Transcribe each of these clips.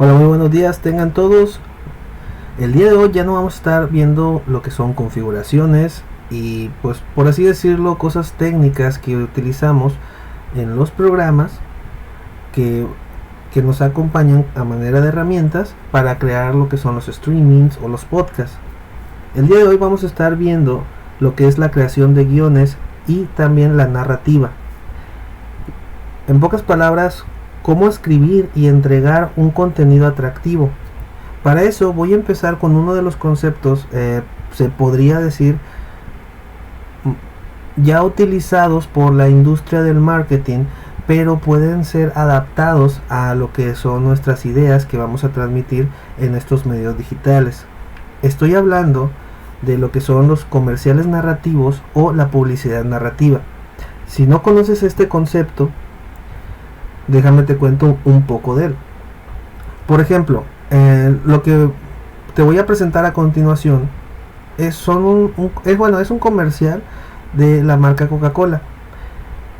Hola, muy buenos días, tengan todos. El día de hoy ya no vamos a estar viendo lo que son configuraciones y, pues, por así decirlo, cosas técnicas que utilizamos en los programas que, que nos acompañan a manera de herramientas para crear lo que son los streamings o los podcasts. El día de hoy vamos a estar viendo lo que es la creación de guiones y también la narrativa. En pocas palabras, cómo escribir y entregar un contenido atractivo. Para eso voy a empezar con uno de los conceptos, se podría decir, ya utilizados por la industria del marketing, pero pueden ser adaptados a lo que son nuestras ideas que vamos a transmitir en estos medios digitales. Estoy hablando de lo que son los comerciales narrativos o la publicidad narrativa. Si no conoces este concepto, déjame te cuento un poco de él. Por ejemplo, lo que te voy a presentar a continuación es un comercial de la marca Coca-Cola.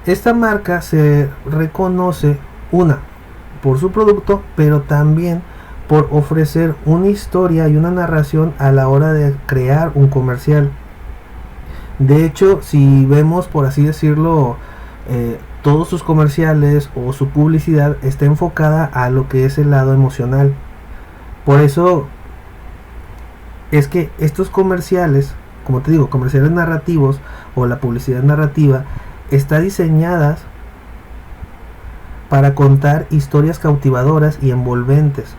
Esta marca se reconoce por su producto, pero también por ofrecer una historia y una narración a la hora de crear un comercial. De hecho, si vemos, por así decirlo, todos sus comerciales o su publicidad está enfocada a lo que es el lado emocional. Por eso es que estos comerciales, como te digo, comerciales narrativos o la publicidad narrativa, está diseñadas para contar historias cautivadoras y envolventes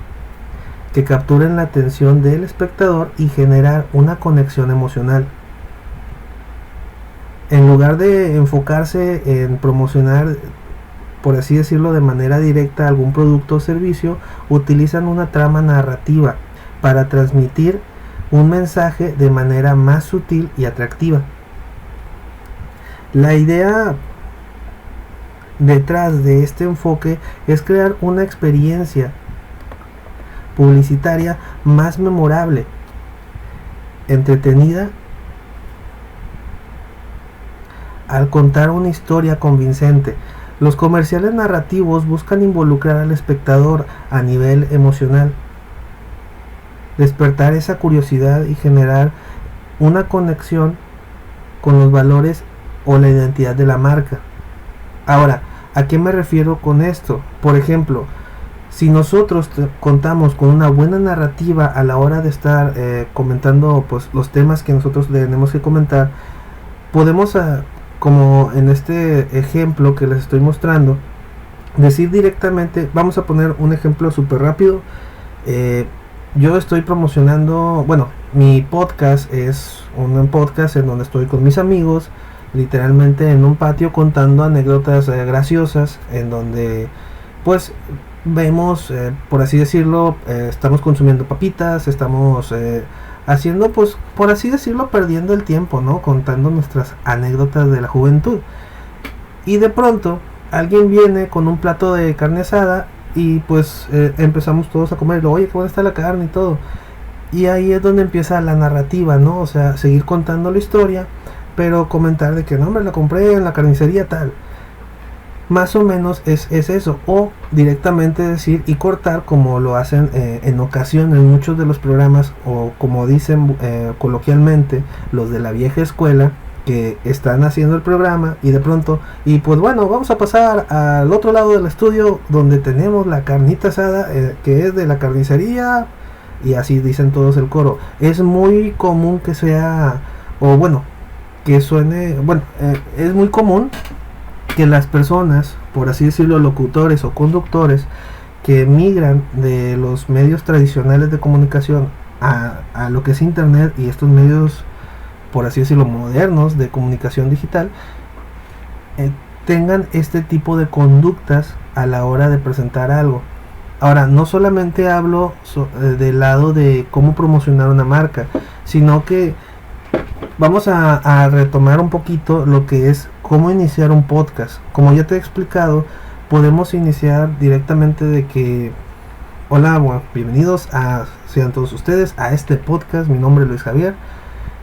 que capturen la atención del espectador y generar una conexión emocional. En lugar de enfocarse en promocionar, por así decirlo, de manera directa algún producto o servicio, utilizan una trama narrativa para transmitir un mensaje de manera más sutil y atractiva. La idea detrás de este enfoque es crear una experiencia publicitaria más memorable, entretenida, al contar una historia convincente. Los comerciales narrativos buscan involucrar al espectador a nivel emocional, despertar esa curiosidad y generar una conexión con los valores o la identidad de la marca. Ahora, ¿a qué me refiero con esto? Por ejemplo, si nosotros contamos con una buena narrativa a la hora de estar comentando, pues, los temas que nosotros tenemos que comentar, podemos como en este ejemplo que les estoy mostrando, decir directamente, vamos a poner un ejemplo súper rápido. Yo estoy promocionando, mi podcast es un podcast en donde estoy con mis amigos, literalmente en un patio contando anécdotas graciosas, en donde pues vemos, por así decirlo, estamos consumiendo papitas, estamos haciendo, pues, por así decirlo, perdiendo el tiempo, ¿no? Contando nuestras anécdotas de la juventud. Y de pronto alguien viene con un plato de carne asada y pues empezamos todos a comer. Oye, qué buena está la carne y todo. Y ahí es donde empieza la narrativa, ¿no? O sea, seguir contando la historia, pero comentar de que no, hombre, la compré en la carnicería tal. Más o menos es eso, o directamente decir y cortar, como lo hacen en ocasiones en muchos de los programas, o como dicen coloquialmente los de la vieja escuela, que están haciendo el programa y de pronto, y pues bueno, vamos a pasar al otro lado del estudio donde tenemos la carnita asada que es de la carnicería, y así dicen todos el coro. Es muy común que sea, o bueno, que suene, es muy común que las personas, por así decirlo, locutores o conductores que migran de los medios tradicionales de comunicación a lo que es internet y estos medios, por así decirlo, modernos de comunicación digital, tengan este tipo de conductas a la hora de presentar algo. Ahora, no solamente hablo del lado de cómo promocionar una marca, sino que vamos a retomar un poquito lo que es cómo iniciar un podcast. Como ya te he explicado, podemos iniciar directamente de que, hola, bienvenidos sean todos ustedes a este podcast. Mi nombre es Luis Javier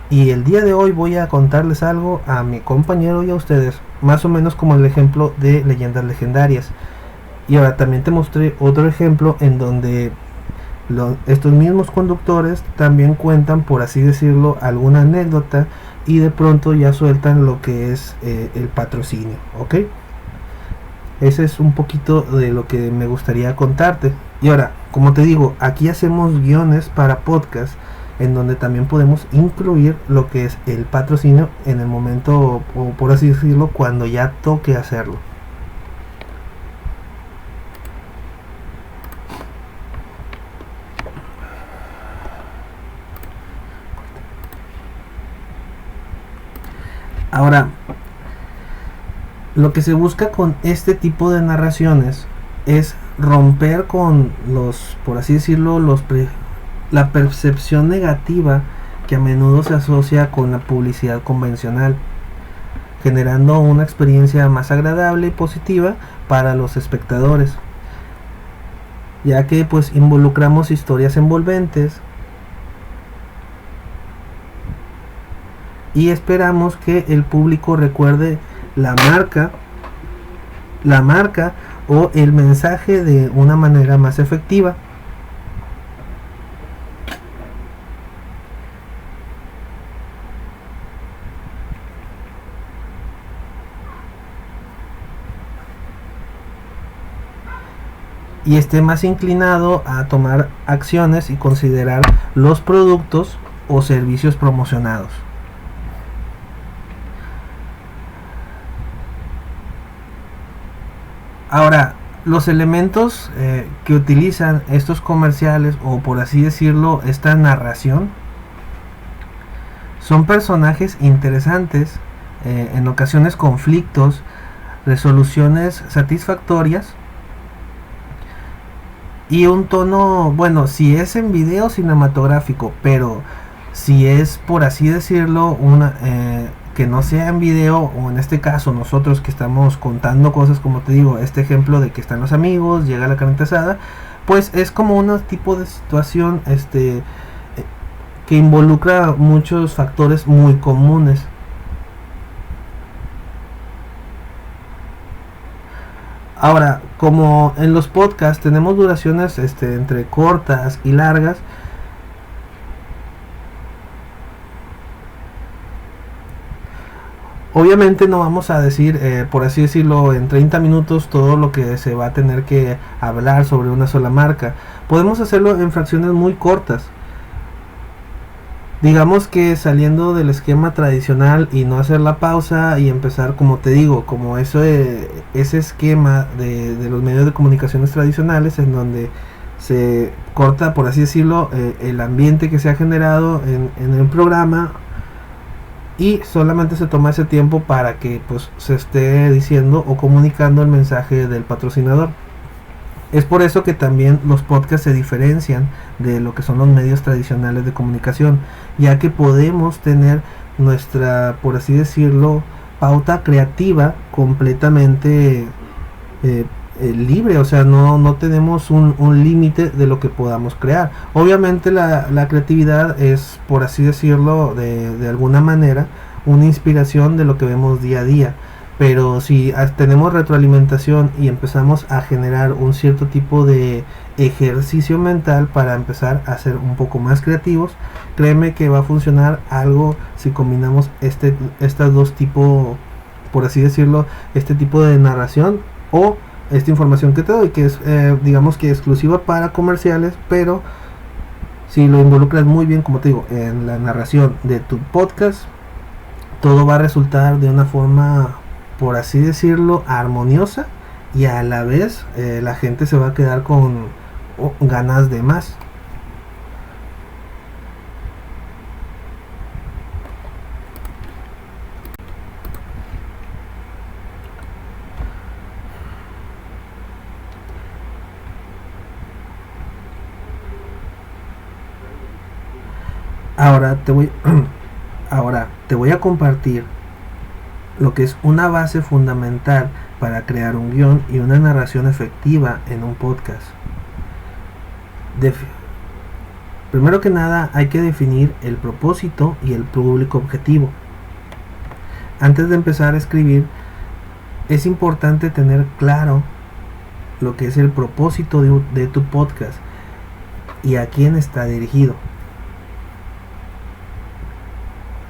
y el día de hoy voy a contarles algo a mi compañero y a ustedes, más o menos como el ejemplo de leyendas legendarias. Y ahora también te mostré otro ejemplo en donde Estos mismos conductores también cuentan, por así decirlo, alguna anécdota y de pronto ya sueltan lo que es el patrocinio, ¿ok? Ese es un poquito de lo que me gustaría contarte. Y ahora, como te digo, aquí hacemos guiones para podcast en donde también podemos incluir lo que es el patrocinio en el momento, o por así decirlo, cuando ya toque hacerlo. Ahora, lo que se busca con este tipo de narraciones es romper con los, por así decirlo, la percepción negativa que a menudo se asocia con la publicidad convencional, generando una experiencia más agradable y positiva para los espectadores, ya que pues involucramos historias envolventes y esperamos que el público recuerde la marca o el mensaje de una manera más efectiva. Y esté más inclinado a tomar acciones y considerar los productos o servicios promocionados. Ahora, los elementos que utilizan estos comerciales, o por así decirlo, esta narración, son personajes interesantes, en ocasiones conflictos, resoluciones satisfactorias y un tono, bueno, si es en video cinematográfico, pero si es, por así decirlo, que no sea en video, o en este caso nosotros que estamos contando cosas, como te digo, este ejemplo de que están los amigos, llega la carne asada, pues es como un tipo de situación que involucra muchos factores muy comunes. Ahora, como en los podcasts tenemos duraciones entre cortas y largas, obviamente no vamos a decir, por así decirlo, en 30 minutos todo lo que se va a tener que hablar sobre una sola marca. Podemos hacerlo en fracciones muy cortas. Digamos que saliendo del esquema tradicional y no hacer la pausa y empezar, como te digo, como ese esquema de los medios de comunicaciones tradicionales, en donde se corta, por así decirlo, el ambiente que se ha generado en el programa, y solamente se toma ese tiempo para que pues se esté diciendo o comunicando el mensaje del patrocinador. Es por eso que también los podcasts se diferencian de lo que son los medios tradicionales de comunicación, ya que podemos tener nuestra, por así decirlo, pauta creativa completamente libre, o sea, no tenemos un límite de lo que podamos crear. Obviamente la creatividad es, por así decirlo, de alguna manera, una inspiración de lo que vemos día a día. Pero si tenemos retroalimentación y empezamos a generar un cierto tipo de ejercicio mental para empezar a ser un poco más creativos, créeme que va a funcionar algo si combinamos estas dos tipos, por así decirlo, este tipo de narración o esta información que te doy, que es digamos que exclusiva para comerciales, pero si lo involucras muy bien, como te digo, en la narración de tu podcast, todo va a resultar de una forma, por así decirlo, armoniosa, y a la vez la gente se va a quedar con ganas de más. Ahora te voy a compartir lo que es una base fundamental para crear un guión y una narración efectiva en un podcast. Primero que nada, hay que definir el propósito y el público objetivo. Antes de empezar a escribir, es importante tener claro lo que es el propósito de tu podcast y a quién está dirigido.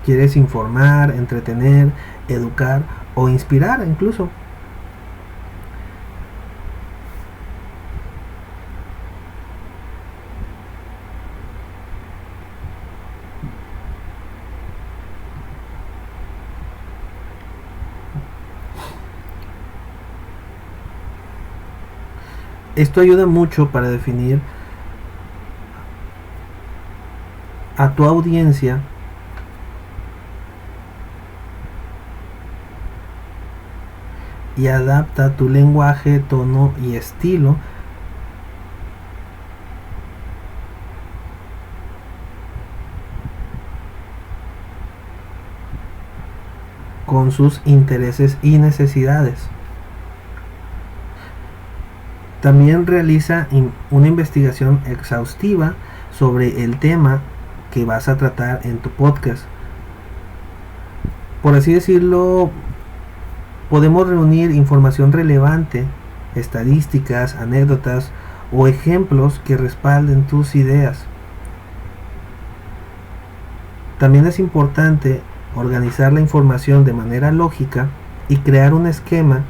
¿Quieres informar, entretener, educar o inspirar incluso? Esto ayuda mucho para definir a tu audiencia y adapta tu lenguaje, tono y estilo con sus intereses y necesidades. También realiza una investigación exhaustiva sobre el tema que vas a tratar en tu podcast. Por así decirlo, podemos reunir información relevante, estadísticas, anécdotas o ejemplos que respalden tus ideas. También es importante organizar la información de manera lógica y crear un esquema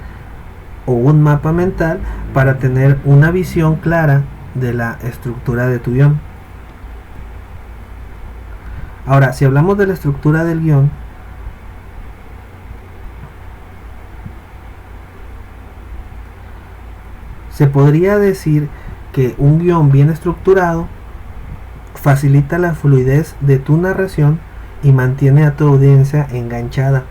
o un mapa mental para tener una visión clara de la estructura de tu guión. Ahora, si hablamos de la estructura del guión, se podría decir que un guión bien estructurado facilita la fluidez de tu narración y mantiene a tu audiencia enganchada.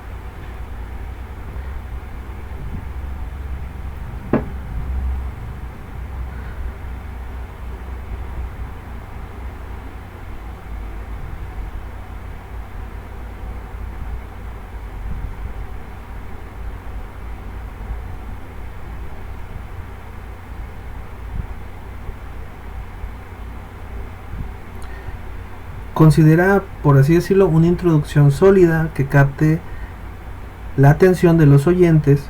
Considera, por así decirlo, una introducción sólida que capte la atención de los oyentes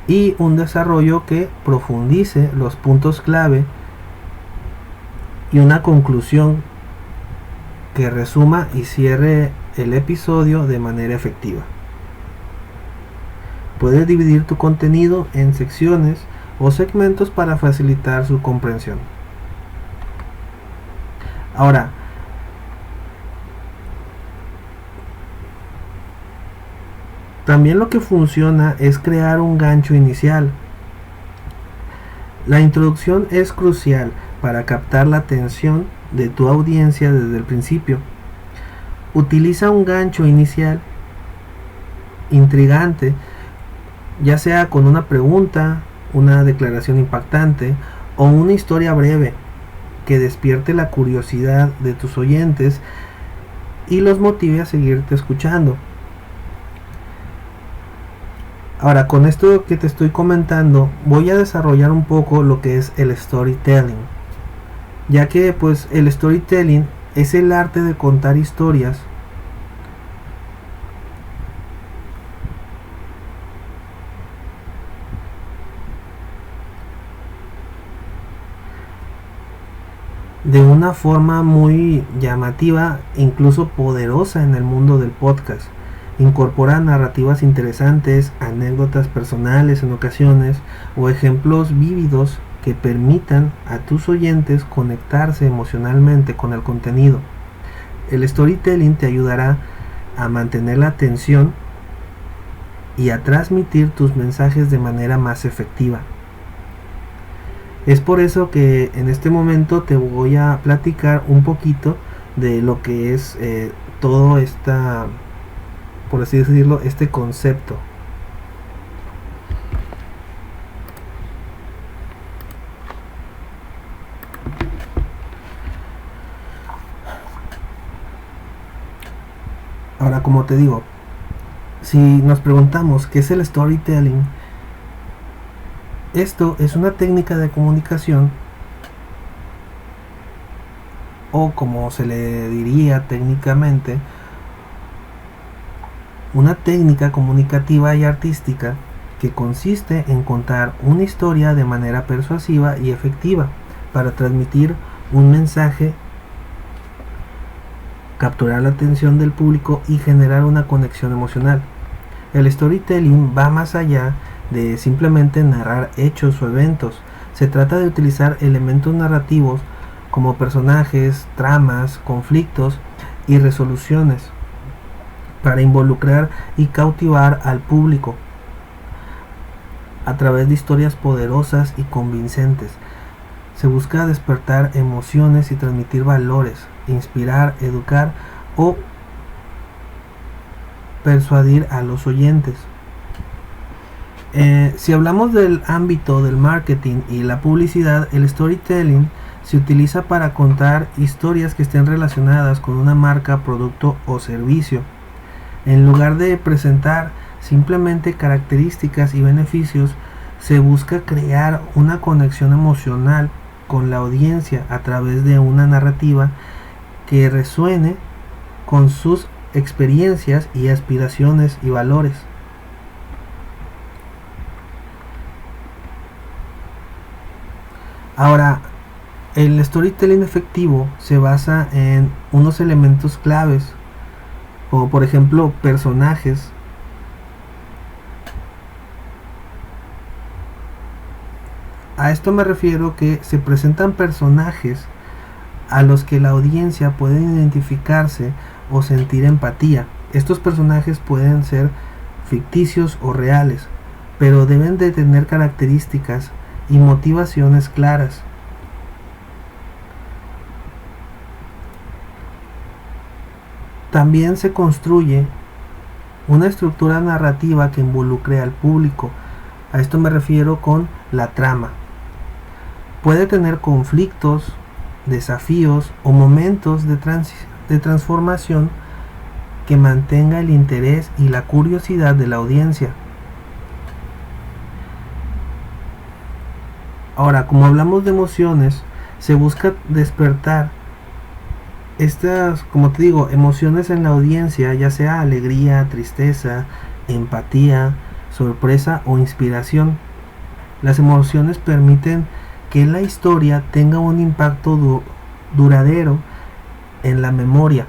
y un desarrollo que profundice los puntos clave y una conclusión que resuma y cierre el episodio de manera efectiva. Puedes dividir tu contenido en secciones o segmentos para facilitar su comprensión. Ahora, también lo que funciona es crear un gancho inicial. La introducción es crucial para captar la atención de tu audiencia desde el principio. Utiliza un gancho inicial intrigante, ya sea con una pregunta, una declaración impactante o una historia breve que despierte la curiosidad de tus oyentes y los motive a seguirte escuchando. Ahora, con esto que te estoy comentando, voy a desarrollar un poco lo que es el storytelling, ya que pues el storytelling es el arte de contar historias de una forma muy llamativa, incluso poderosa en el mundo del podcast. Incorpora narrativas interesantes, anécdotas personales en ocasiones o ejemplos vívidos que permitan a tus oyentes conectarse emocionalmente con el contenido. El storytelling te ayudará a mantener la atención y a transmitir tus mensajes de manera más efectiva. Es por eso que en este momento te voy a platicar un poquito de lo que es todo esta, por así decirlo, este concepto. Ahora, como te digo, si nos preguntamos qué es el storytelling, esto es una técnica de comunicación, o como se le diría técnicamente, una técnica comunicativa y artística que consiste en contar una historia de manera persuasiva y efectiva, para transmitir un mensaje, capturar la atención del público y generar una conexión emocional. El storytelling va más allá de simplemente narrar hechos o eventos. Se trata de utilizar elementos narrativos como personajes, tramas, conflictos y resoluciones para involucrar y cautivar al público a través de historias poderosas y convincentes. Se busca despertar emociones y transmitir valores, inspirar, educar o persuadir a los oyentes. Si hablamos del ámbito del marketing y la publicidad, el storytelling se utiliza para contar historias que estén relacionadas con una marca, producto o servicio. En lugar de presentar simplemente características y beneficios, se busca crear una conexión emocional con la audiencia a través de una narrativa que resuene con sus experiencias y aspiraciones y valores. Ahora, el storytelling efectivo se basa en unos elementos claves, como por ejemplo personajes. A esto me refiero que se presentan personajes a los que la audiencia puede identificarse o sentir empatía. Estos personajes pueden ser ficticios o reales, pero deben de tener características y motivaciones claras. También se construye una estructura narrativa que involucre al público. A esto me refiero con la trama. Puede tener conflictos, desafíos o momentos de transformación que mantenga el interés y la curiosidad de la audiencia. Ahora, como hablamos de emociones, se busca despertar estas, como te digo, emociones en la audiencia, ya sea alegría, tristeza, empatía, sorpresa o inspiración. Las emociones permiten que la historia tenga un impacto duradero en la memoria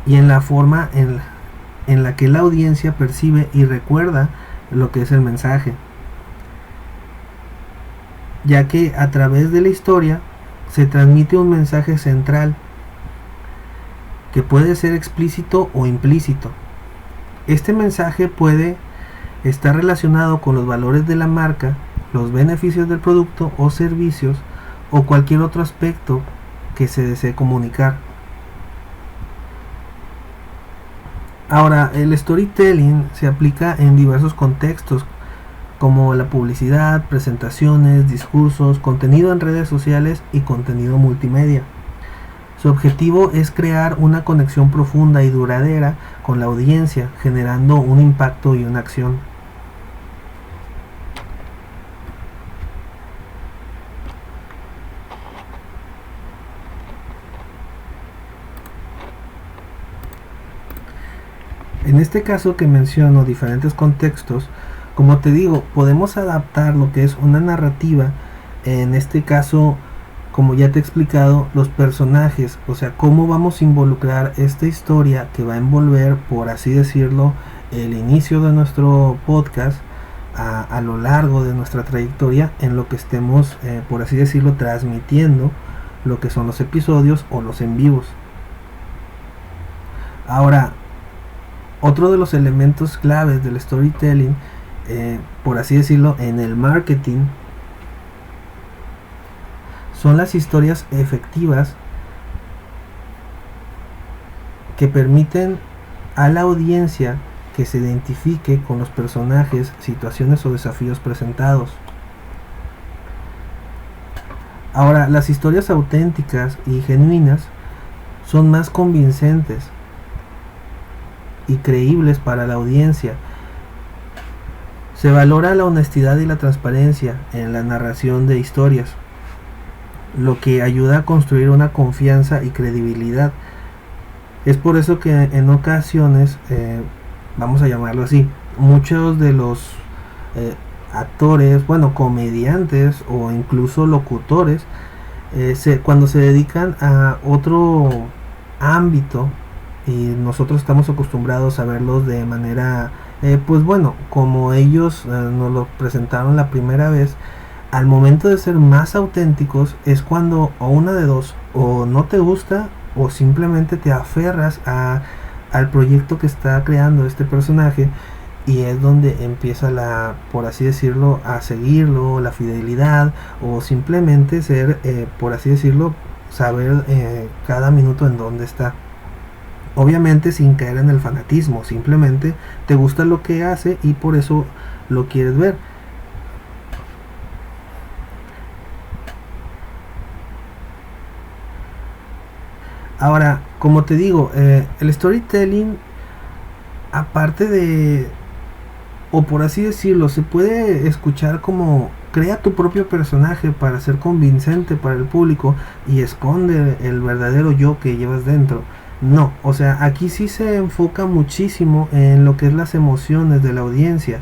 y en la forma en la que la audiencia percibe y recuerda lo que es el mensaje, ya que a través de la historia se transmite un mensaje central que puede ser explícito o implícito. Este mensaje puede estar relacionado con los valores de la marca, los beneficios del producto o servicios o cualquier otro aspecto que se desee comunicar. Ahora, el storytelling se aplica en diversos contextos como la publicidad, presentaciones, discursos, contenido en redes sociales y contenido multimedia. Su objetivo es crear una conexión profunda y duradera con la audiencia, generando un impacto y una acción. En este caso que menciono diferentes contextos, como te digo, podemos adaptar lo que es una narrativa, en este caso, como ya te he explicado, los personajes, o sea, cómo vamos a involucrar esta historia que va a envolver, por así decirlo, el inicio de nuestro podcast a lo largo de nuestra trayectoria en lo que estemos, por así decirlo, transmitiendo lo que son los episodios o los en vivos. Ahora, otro de los elementos claves del storytelling, por así decirlo, en el marketing, son las historias efectivas que permiten a la audiencia que se identifique con los personajes, situaciones o desafíos presentados. Ahora, las historias auténticas y genuinas son más convincentes y creíbles para la audiencia. Se valora la honestidad y la transparencia en la narración de historias, lo que ayuda a construir una confianza y credibilidad. Es por eso que en ocasiones, vamos a llamarlo así, muchos de los actores, bueno, comediantes o incluso locutores, cuando se dedican a otro ámbito y nosotros estamos acostumbrados a verlos de manera, pues bueno, como ellos nos lo presentaron la primera vez, al momento de ser más auténticos es cuando o una de dos, o no te gusta o simplemente te aferras al proyecto que está creando este personaje, y es donde empieza la, por así decirlo, a seguirlo, la fidelidad, o simplemente ser, por así decirlo, saber cada minuto en dónde está. Obviamente sin caer en el fanatismo, simplemente te gusta lo que hace y por eso lo quieres ver. Ahora, como te digo, el storytelling, aparte de, o por así decirlo, se puede escuchar como crea tu propio personaje para ser convincente para el público y esconde el verdadero yo que llevas dentro. No, o sea, aquí sí se enfoca muchísimo en lo que es las emociones de la audiencia.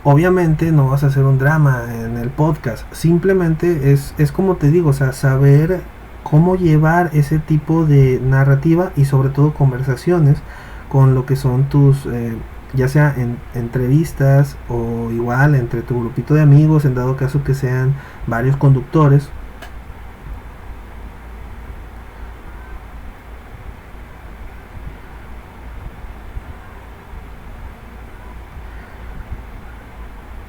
Obviamente no vas a hacer un drama en el podcast, simplemente es como te digo, o sea, saber cómo llevar ese tipo de narrativa y sobre todo conversaciones con lo que son tus, ya sea en entrevistas o igual entre tu grupito de amigos, en dado caso que sean varios conductores.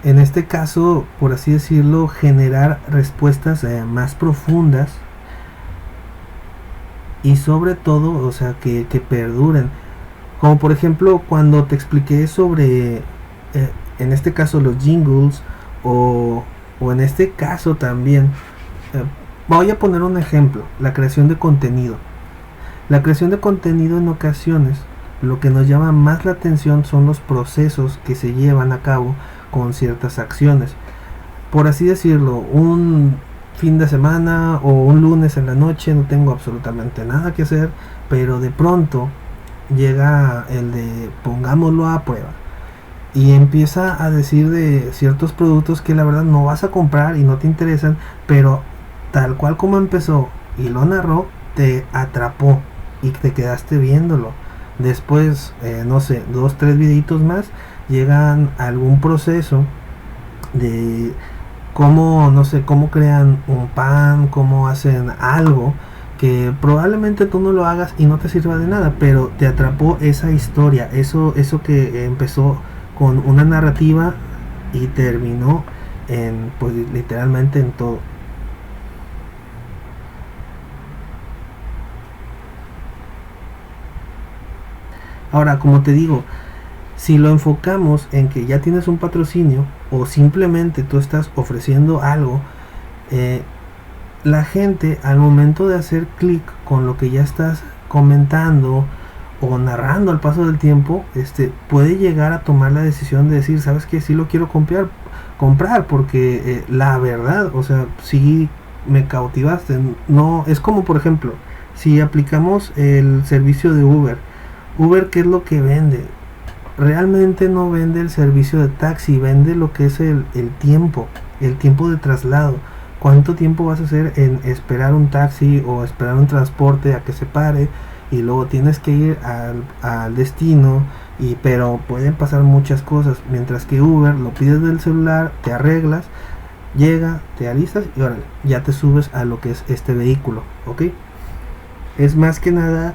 En este caso, por así decirlo, generar respuestas más profundas y sobre todo, o sea, que perduren. Como por ejemplo cuando te expliqué sobre, en este caso los jingles, o en este caso también, eh, voy a poner un ejemplo, la creación de contenido. La creación de contenido en ocasiones, lo que nos llama más la atención son los procesos que se llevan a cabo con ciertas acciones. Por así decirlo, un fin de semana o un lunes en la noche no tengo absolutamente nada que hacer, pero de pronto llega el de pongámoslo a prueba y empieza a decir de ciertos productos que la verdad no vas a comprar y no te interesan, pero tal cual como empezó y lo narró, te atrapó y te quedaste viéndolo. Después, no sé, 2, 3 videitos más, llegan a algún proceso de cómo, no sé, cómo crean un pan, cómo hacen algo que probablemente tú no lo hagas y no te sirva de nada, pero te atrapó esa historia, eso que empezó con una narrativa y terminó en, pues literalmente en todo. Ahora, como te digo, si lo enfocamos en que ya tienes un patrocinio o simplemente tú estás ofreciendo algo, eh, la gente al momento de hacer clic con lo que ya estás comentando o narrando al paso del tiempo, puede llegar a tomar la decisión de decir, sabes que sí lo quiero comprar porque la verdad, o sea, sí me cautivaste. No es como por ejemplo, si aplicamos el servicio de Uber, ¿qué es lo que vende? Realmente no vende el servicio de taxi, vende lo que es el tiempo de traslado. ¿Cuánto tiempo vas a hacer en esperar un taxi o esperar un transporte a que se pare y luego tienes que ir al destino? Pero pueden pasar muchas cosas, mientras que Uber lo pides del celular, te arreglas, llega, te alistas y órale, ya te subes a lo que es este vehículo, ¿ok? Es más que nada,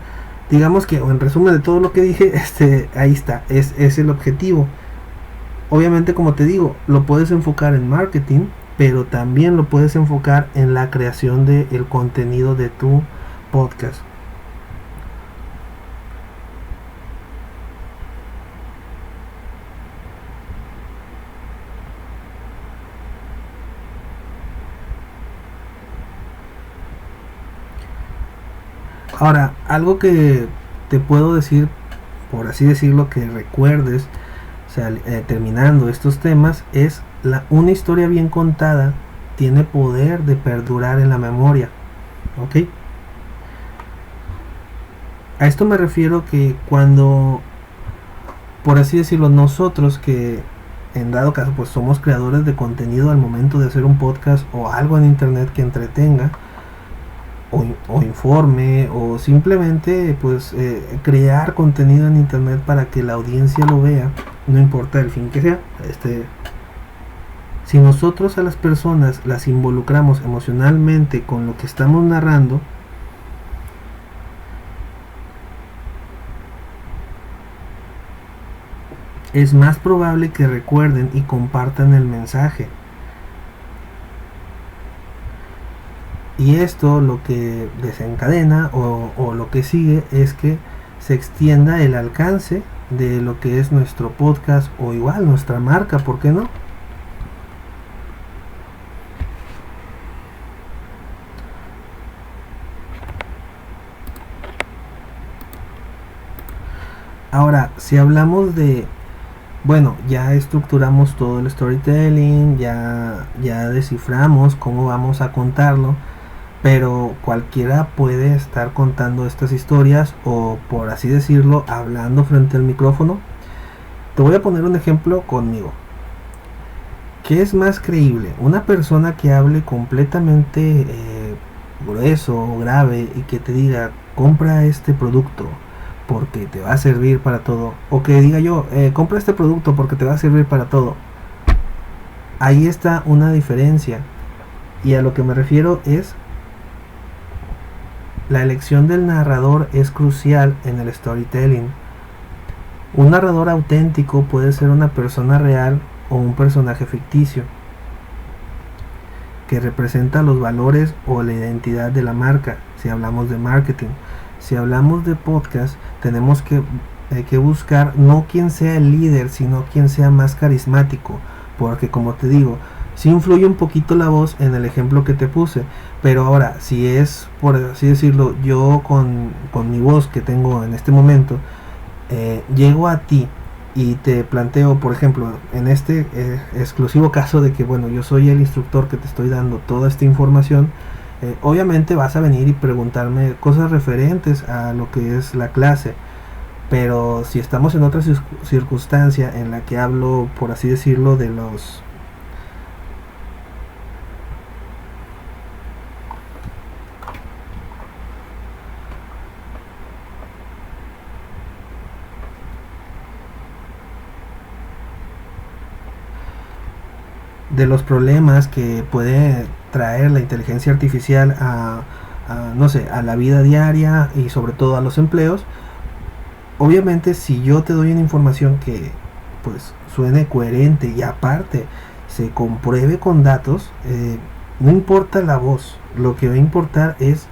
digamos que en resumen de todo lo que dije, ahí está, es el objetivo. Obviamente, como te digo, lo puedes enfocar en marketing, pero también lo puedes enfocar en la creación del contenido de tu podcast. Ahora, algo que te puedo decir, por así decirlo, que recuerdes, o sea, terminando estos temas, es una historia bien contada tiene poder de perdurar en la memoria, ¿ok? A esto me refiero que cuando, por así decirlo, nosotros que en dado caso pues somos creadores de contenido al momento de hacer un podcast o algo en internet que entretenga o informe, o simplemente pues crear contenido en internet para que la audiencia lo vea, no importa el fin que sea. Si nosotros a las personas las involucramos emocionalmente con lo que estamos narrando, es más probable que recuerden y compartan el mensaje. Y esto lo que desencadena o lo que sigue es que se extienda el alcance de lo que es nuestro podcast o igual nuestra marca, ¿por qué no? Ahora, si hablamos de, bueno, ya estructuramos todo el storytelling, ya desciframos cómo vamos a contarlo, pero cualquiera puede estar contando estas historias o, por así decirlo, hablando frente al micrófono. Te voy a poner un ejemplo conmigo. ¿Qué es más creíble? ¿Una persona que hable completamente grueso, grave y que te diga, compra este producto porque te va a servir para todo? O que diga yo, compra este producto porque te va a servir para todo. Ahí está una diferencia. Y a lo que me refiero es, la elección del narrador es crucial en el storytelling. Un narrador auténtico puede ser una persona real o un personaje ficticio que representa los valores o la identidad de la marca, si hablamos de marketing. Si hablamos de podcast, tenemos que buscar no quien sea el líder, sino quien sea más carismático, porque como te digo, sí influye un poquito la voz en el ejemplo que te puse, pero ahora, si es, por así decirlo, yo con mi voz que tengo en este momento, llego a ti y te planteo, por ejemplo, en este exclusivo caso de que, bueno, yo soy el instructor que te estoy dando toda esta información, obviamente vas a venir y preguntarme cosas referentes a lo que es la clase, pero si estamos en otra circunstancia en la que hablo, por así decirlo, de los problemas que puede traer la inteligencia artificial no sé, a la vida diaria y sobre todo a los empleos, obviamente si yo te doy una información que pues suene coherente y aparte se compruebe con datos, no importa la voz, lo que va a importar es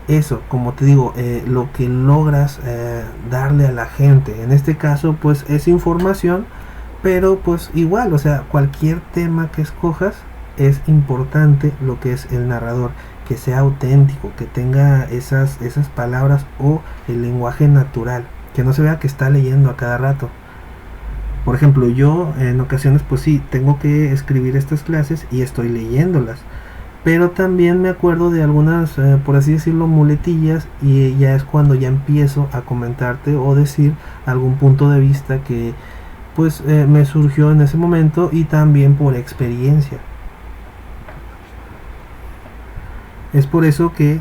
eso, como te digo, lo que logras darle a la gente. En este caso pues es información, pero pues igual, o sea, cualquier tema que escojas es importante lo que es el narrador, que sea auténtico, que tenga esas palabras o el lenguaje natural, que no se vea que está leyendo a cada rato. Por ejemplo, yo en ocasiones pues sí, tengo que escribir estas clases y estoy leyéndolas, pero también me acuerdo de algunas, por así decirlo, muletillas, y ya es cuando ya empiezo a comentarte o decir algún punto de vista que pues me surgió en ese momento y también por experiencia. Es por eso que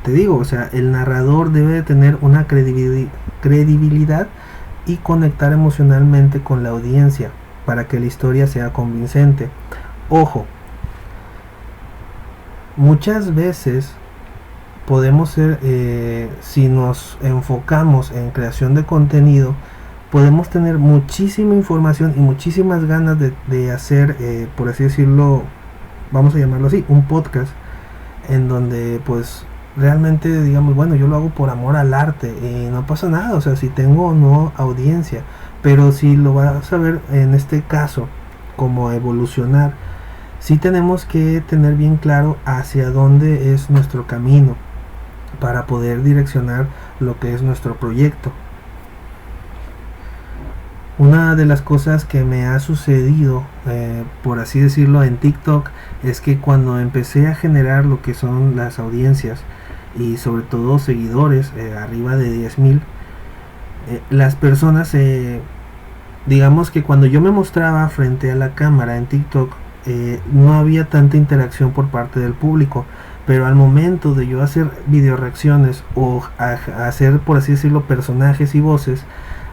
te digo, o sea, el narrador debe de tener una credibilidad y conectar emocionalmente con la audiencia para que la historia sea convincente. Ojo, muchas veces podemos ser, si nos enfocamos en creación de contenido, podemos tener muchísima información y muchísimas ganas de hacer, por así decirlo, vamos a llamarlo así, un podcast en donde pues realmente digamos, bueno, yo lo hago por amor al arte y no pasa nada, o sea, si tengo o no audiencia, pero si lo vas a ver en este caso como evolucionar, sí tenemos que tener bien claro hacia dónde es nuestro camino para poder direccionar lo que es nuestro proyecto. Una de las cosas que me ha sucedido, por así decirlo, en TikTok, es que cuando empecé a generar lo que son las audiencias y sobre todo seguidores, arriba de 10,000, las personas, digamos que cuando yo me mostraba frente a la cámara en TikTok, no había tanta interacción por parte del público, pero al momento de yo hacer video reacciones o hacer, por así decirlo, personajes y voces,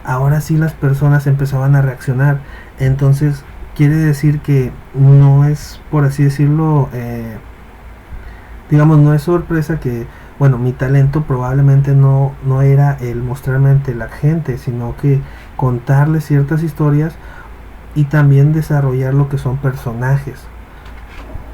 ahora sí las personas empezaban a reaccionar. Entonces quiere decir que no es, por así decirlo, digamos, no es sorpresa que, bueno, mi talento probablemente no era el mostrarme ante la gente, sino que contarles ciertas historias y también desarrollar lo que son personajes,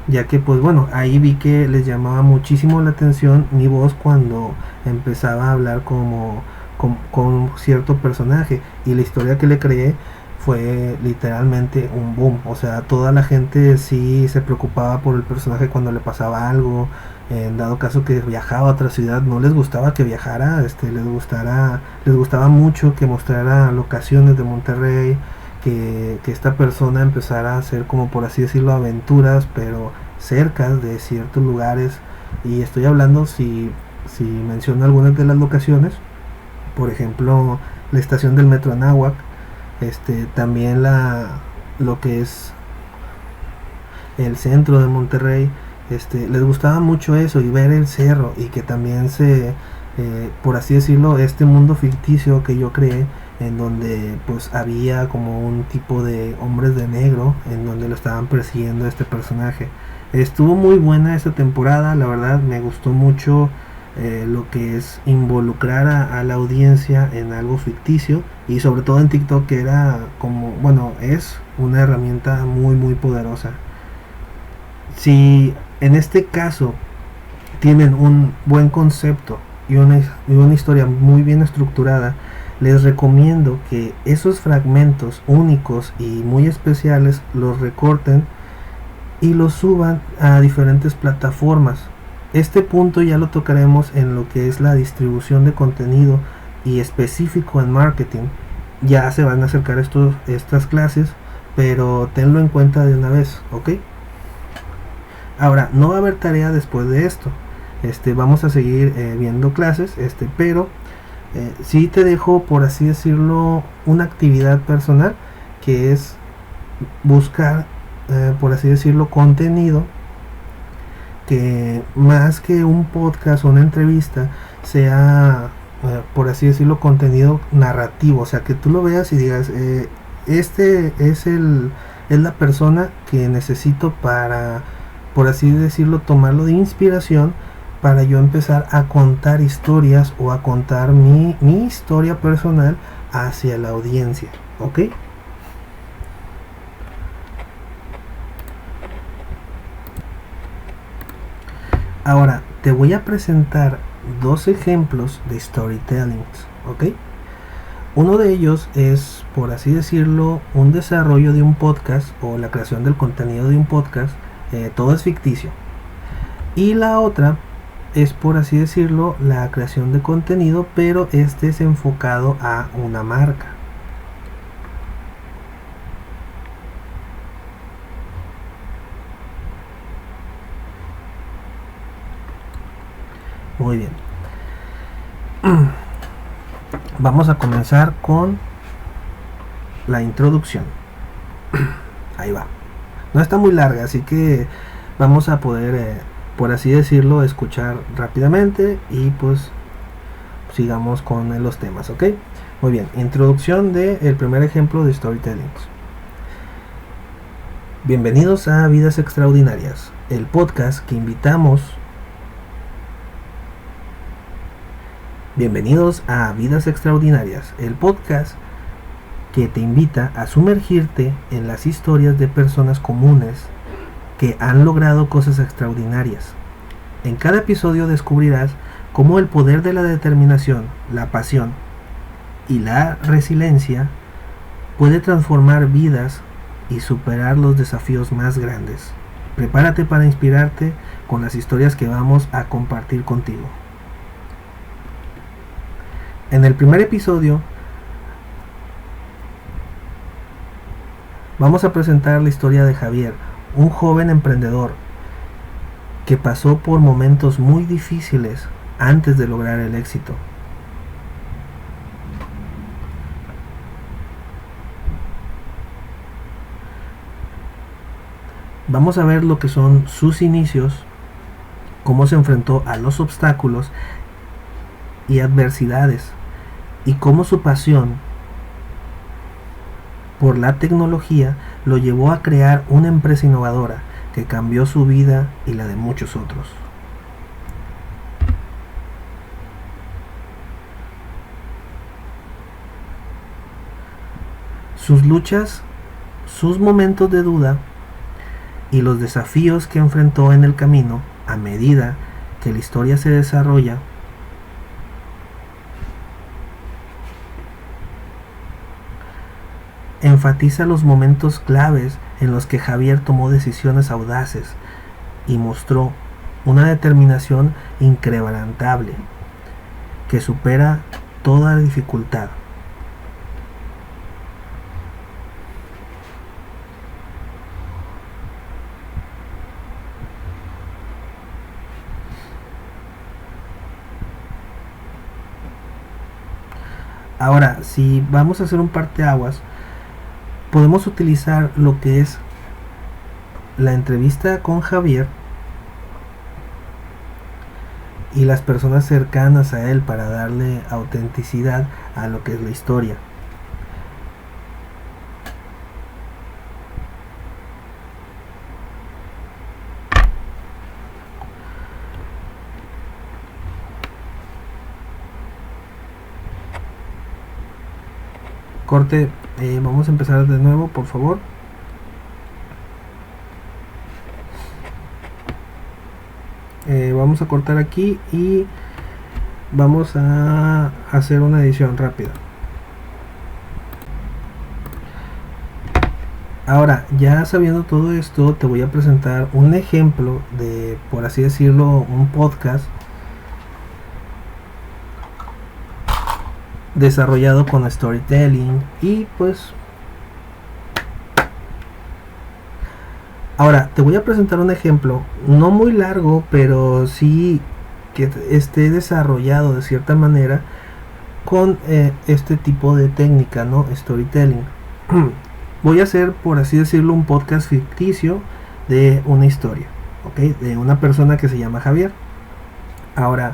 ya que pues bueno, ahí vi que les llamaba muchísimo la atención mi voz cuando empezaba a hablar con cierto personaje, y la historia que le creé fue literalmente un boom. O sea, toda la gente sí se preocupaba por el personaje cuando le pasaba algo. En dado caso que viajaba a otra ciudad, no les gustaba que viajara, les gustaba mucho que mostrara locaciones de Monterrey, que esta persona empezara a hacer, como por así decirlo, aventuras, pero cerca de ciertos lugares. Y estoy hablando, si menciono algunas de las locaciones, por ejemplo, la estación del metro Anáhuac, también lo que es el centro de Monterrey. Les gustaba mucho eso, y ver el cerro, y que también por así decirlo, este mundo ficticio que yo creé, en donde pues había como un tipo de hombres de negro, en donde lo estaban persiguiendo este personaje. Estuvo muy buena esta temporada, la verdad me gustó mucho. Lo que es involucrar a la audiencia en algo ficticio, y sobre todo en TikTok, que era como, bueno, es una herramienta muy muy poderosa. Si en este caso tienen un buen concepto y una historia muy bien estructurada, les recomiendo que esos fragmentos únicos y muy especiales los recorten y los suban a diferentes plataformas. Este punto ya lo tocaremos en lo que es la distribución de contenido y específico en marketing. Ya se van a acercar estas clases, pero tenlo en cuenta de una vez, ¿ok? Ahora, no va a haber tarea después de esto. Vamos a seguir viendo clases, pero sí te dejo, por así decirlo, una actividad personal, que es buscar, por así decirlo, contenido que más que un podcast o una entrevista sea, por así decirlo, contenido narrativo. O sea, que tú lo veas y digas, es la persona que necesito para, por así decirlo, tomarlo de inspiración, para yo empezar a contar historias o a contar mi historia personal hacia la audiencia, ¿ok? Ahora te voy a presentar dos ejemplos de storytelling, ¿ok? Uno de ellos es, por así decirlo, un desarrollo de un podcast o la creación del contenido de un podcast. Todo es ficticio. Y la otra es, por así decirlo, la creación de contenido, pero este es enfocado a una marca. Muy bien. Vamos a comenzar con la introducción. Ahí va. No está muy larga, así que vamos a poder, por así decirlo, escuchar rápidamente y pues sigamos con los temas, ¿ok? Muy bien, introducción del primer ejemplo de storytelling. Bienvenidos a Vidas Extraordinarias, el podcast que Bienvenidos a Vidas Extraordinarias, el podcast que te invita a sumergirte en las historias de personas comunes que han logrado cosas extraordinarias. En cada episodio descubrirás cómo el poder de la determinación, la pasión y la resiliencia puede transformar vidas y superar los desafíos más grandes. Prepárate para inspirarte con las historias que vamos a compartir contigo. En el primer episodio vamos a presentar la historia de Javier, un joven emprendedor que pasó por momentos muy difíciles antes de lograr el éxito. Vamos a ver lo que son sus inicios, cómo se enfrentó a los obstáculos y adversidades, y cómo su pasión por la tecnología lo llevó a crear una empresa innovadora que cambió su vida y la de muchos otros. Sus luchas, sus momentos de duda y los desafíos que enfrentó en el camino a medida que la historia se desarrolla enfatiza los momentos claves en los que Javier tomó decisiones audaces y mostró una determinación inquebrantable que supera toda dificultad. Ahora, si vamos a hacer un parteaguas, podemos utilizar lo que es la entrevista con Javier y las personas cercanas a él para darle autenticidad a lo que es la historia. Corte, vamos a empezar de nuevo, por favor. Vamos a cortar aquí y vamos a hacer una edición rápida. Ahora, ya sabiendo todo esto, te voy a presentar un ejemplo de, por así decirlo, un podcast desarrollado con storytelling y pues ahora te voy a presentar un ejemplo no muy largo, pero sí que esté desarrollado de cierta manera con este tipo de técnica, ¿no? Storytelling. Voy a hacer, por así decirlo, un podcast ficticio de una historia, ¿ok? De una persona que se llama Javier. Ahora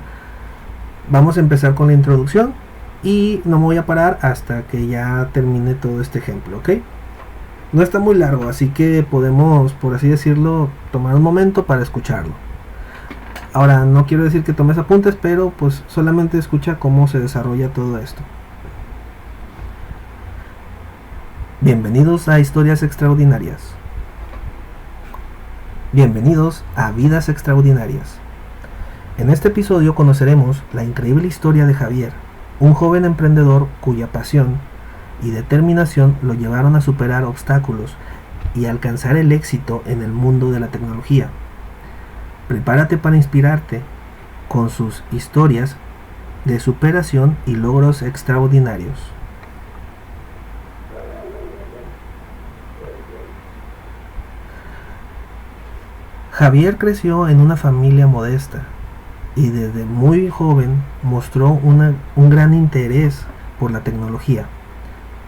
vamos a empezar con la introducción y no me voy a parar hasta que ya termine todo este ejemplo, ¿ok? No está muy largo, así que podemos, por así decirlo, tomar un momento para escucharlo. Ahora, no quiero decir que tomes apuntes, pero pues solamente escucha cómo se desarrolla todo esto. Bienvenidos a Historias Extraordinarias. Bienvenidos a Vidas Extraordinarias. En este episodio conoceremos la increíble historia de Javier, un joven emprendedor cuya pasión y determinación lo llevaron a superar obstáculos y alcanzar el éxito en el mundo de la tecnología. Prepárate para inspirarte con sus historias de superación y logros extraordinarios. Javier creció en una familia modesta y desde muy joven mostró un gran interés por la tecnología.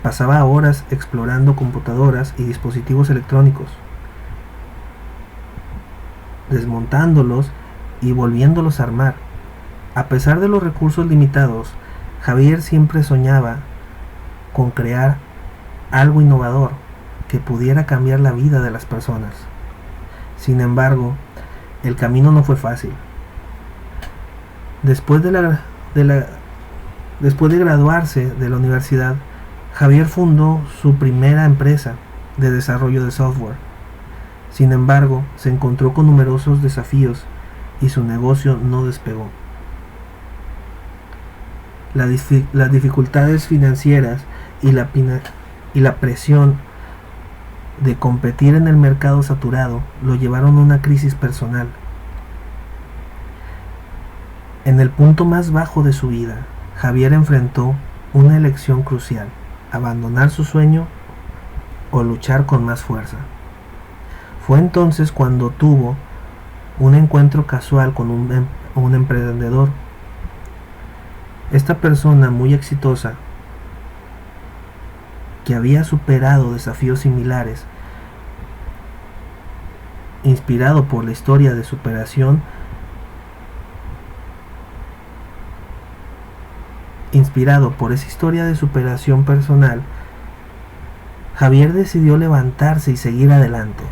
Pasaba horas explorando computadoras y dispositivos electrónicos, desmontándolos y volviéndolos a armar. A pesar de los recursos limitados, Javier siempre soñaba con crear algo innovador que pudiera cambiar la vida de las personas. Sin embargo, el camino no fue fácil. Después de graduarse de la universidad, Javier fundó su primera empresa de desarrollo de software. Sin embargo, se encontró con numerosos desafíos y su negocio no despegó. Las dificultades financieras y la presión de competir en el mercado saturado lo llevaron a una crisis personal. En el punto más bajo de su vida, Javier enfrentó una elección crucial: abandonar su sueño o luchar con más fuerza. Fue entonces cuando tuvo un encuentro casual con un emprendedor. Esta persona muy exitosa, que había superado desafíos similares, Inspirado por la historia de superación, inspirado por esa historia de superación personal, Javier decidió levantarse y seguir adelante.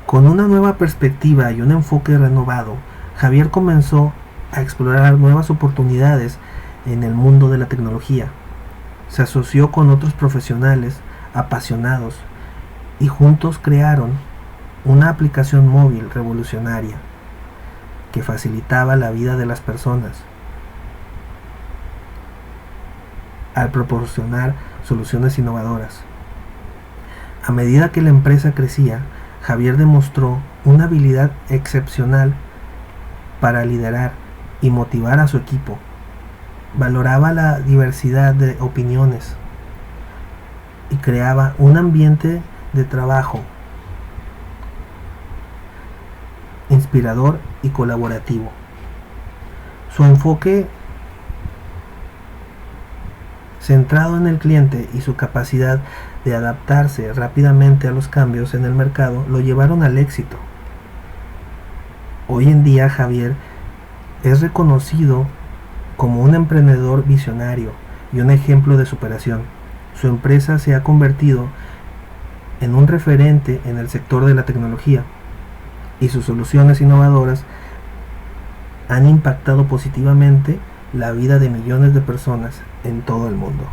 Con una nueva perspectiva y un enfoque renovado, Javier comenzó a explorar nuevas oportunidades en el mundo de la tecnología. Se asoció con otros profesionales apasionados y juntos crearon una aplicación móvil revolucionaria que facilitaba la vida de las personas al proporcionar soluciones innovadoras. A medida que la empresa crecía, Javier demostró una habilidad excepcional para liderar y motivar a su equipo. Valoraba la diversidad de opiniones y creaba un ambiente de trabajo inspirador y colaborativo. Su enfoque centrado en el cliente y su capacidad de adaptarse rápidamente a los cambios en el mercado lo llevaron al éxito. Hoy en día Javier es reconocido como un emprendedor visionario y un ejemplo de superación. Su empresa se ha convertido en un referente en el sector de la tecnología y sus soluciones innovadoras han impactado positivamente la vida de millones de personas en todo el mundo.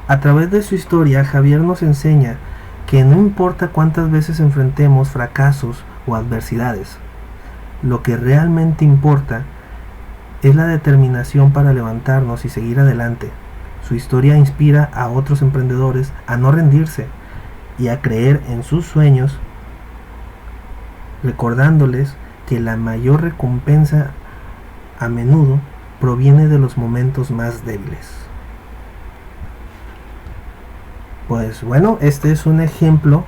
A través de su historia, Javier nos enseña que no importa cuántas veces enfrentemos fracasos o adversidades, lo que realmente importa es la determinación para levantarnos y seguir adelante. Su historia inspira a otros emprendedores a no rendirse y a creer en sus sueños, recordándoles que la mayor recompensa a menudo proviene de los momentos más débiles. Pues bueno, este es un ejemplo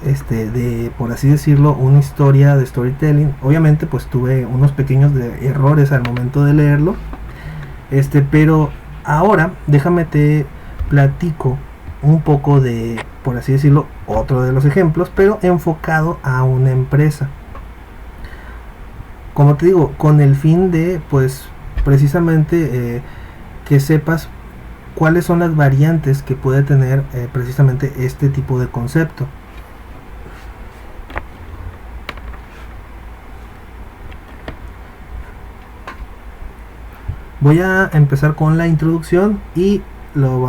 de, por así decirlo, una historia de storytelling. Obviamente pues tuve unos pequeños errores al momento de leerlo, pero ahora déjame te platico un poco de, por así decirlo, otro de los ejemplos, pero enfocado a una empresa. Como te digo, con el fin de, pues, precisamente que sepas cuáles son las variantes que puede tener precisamente este tipo de concepto. Voy a empezar con la introducción y lo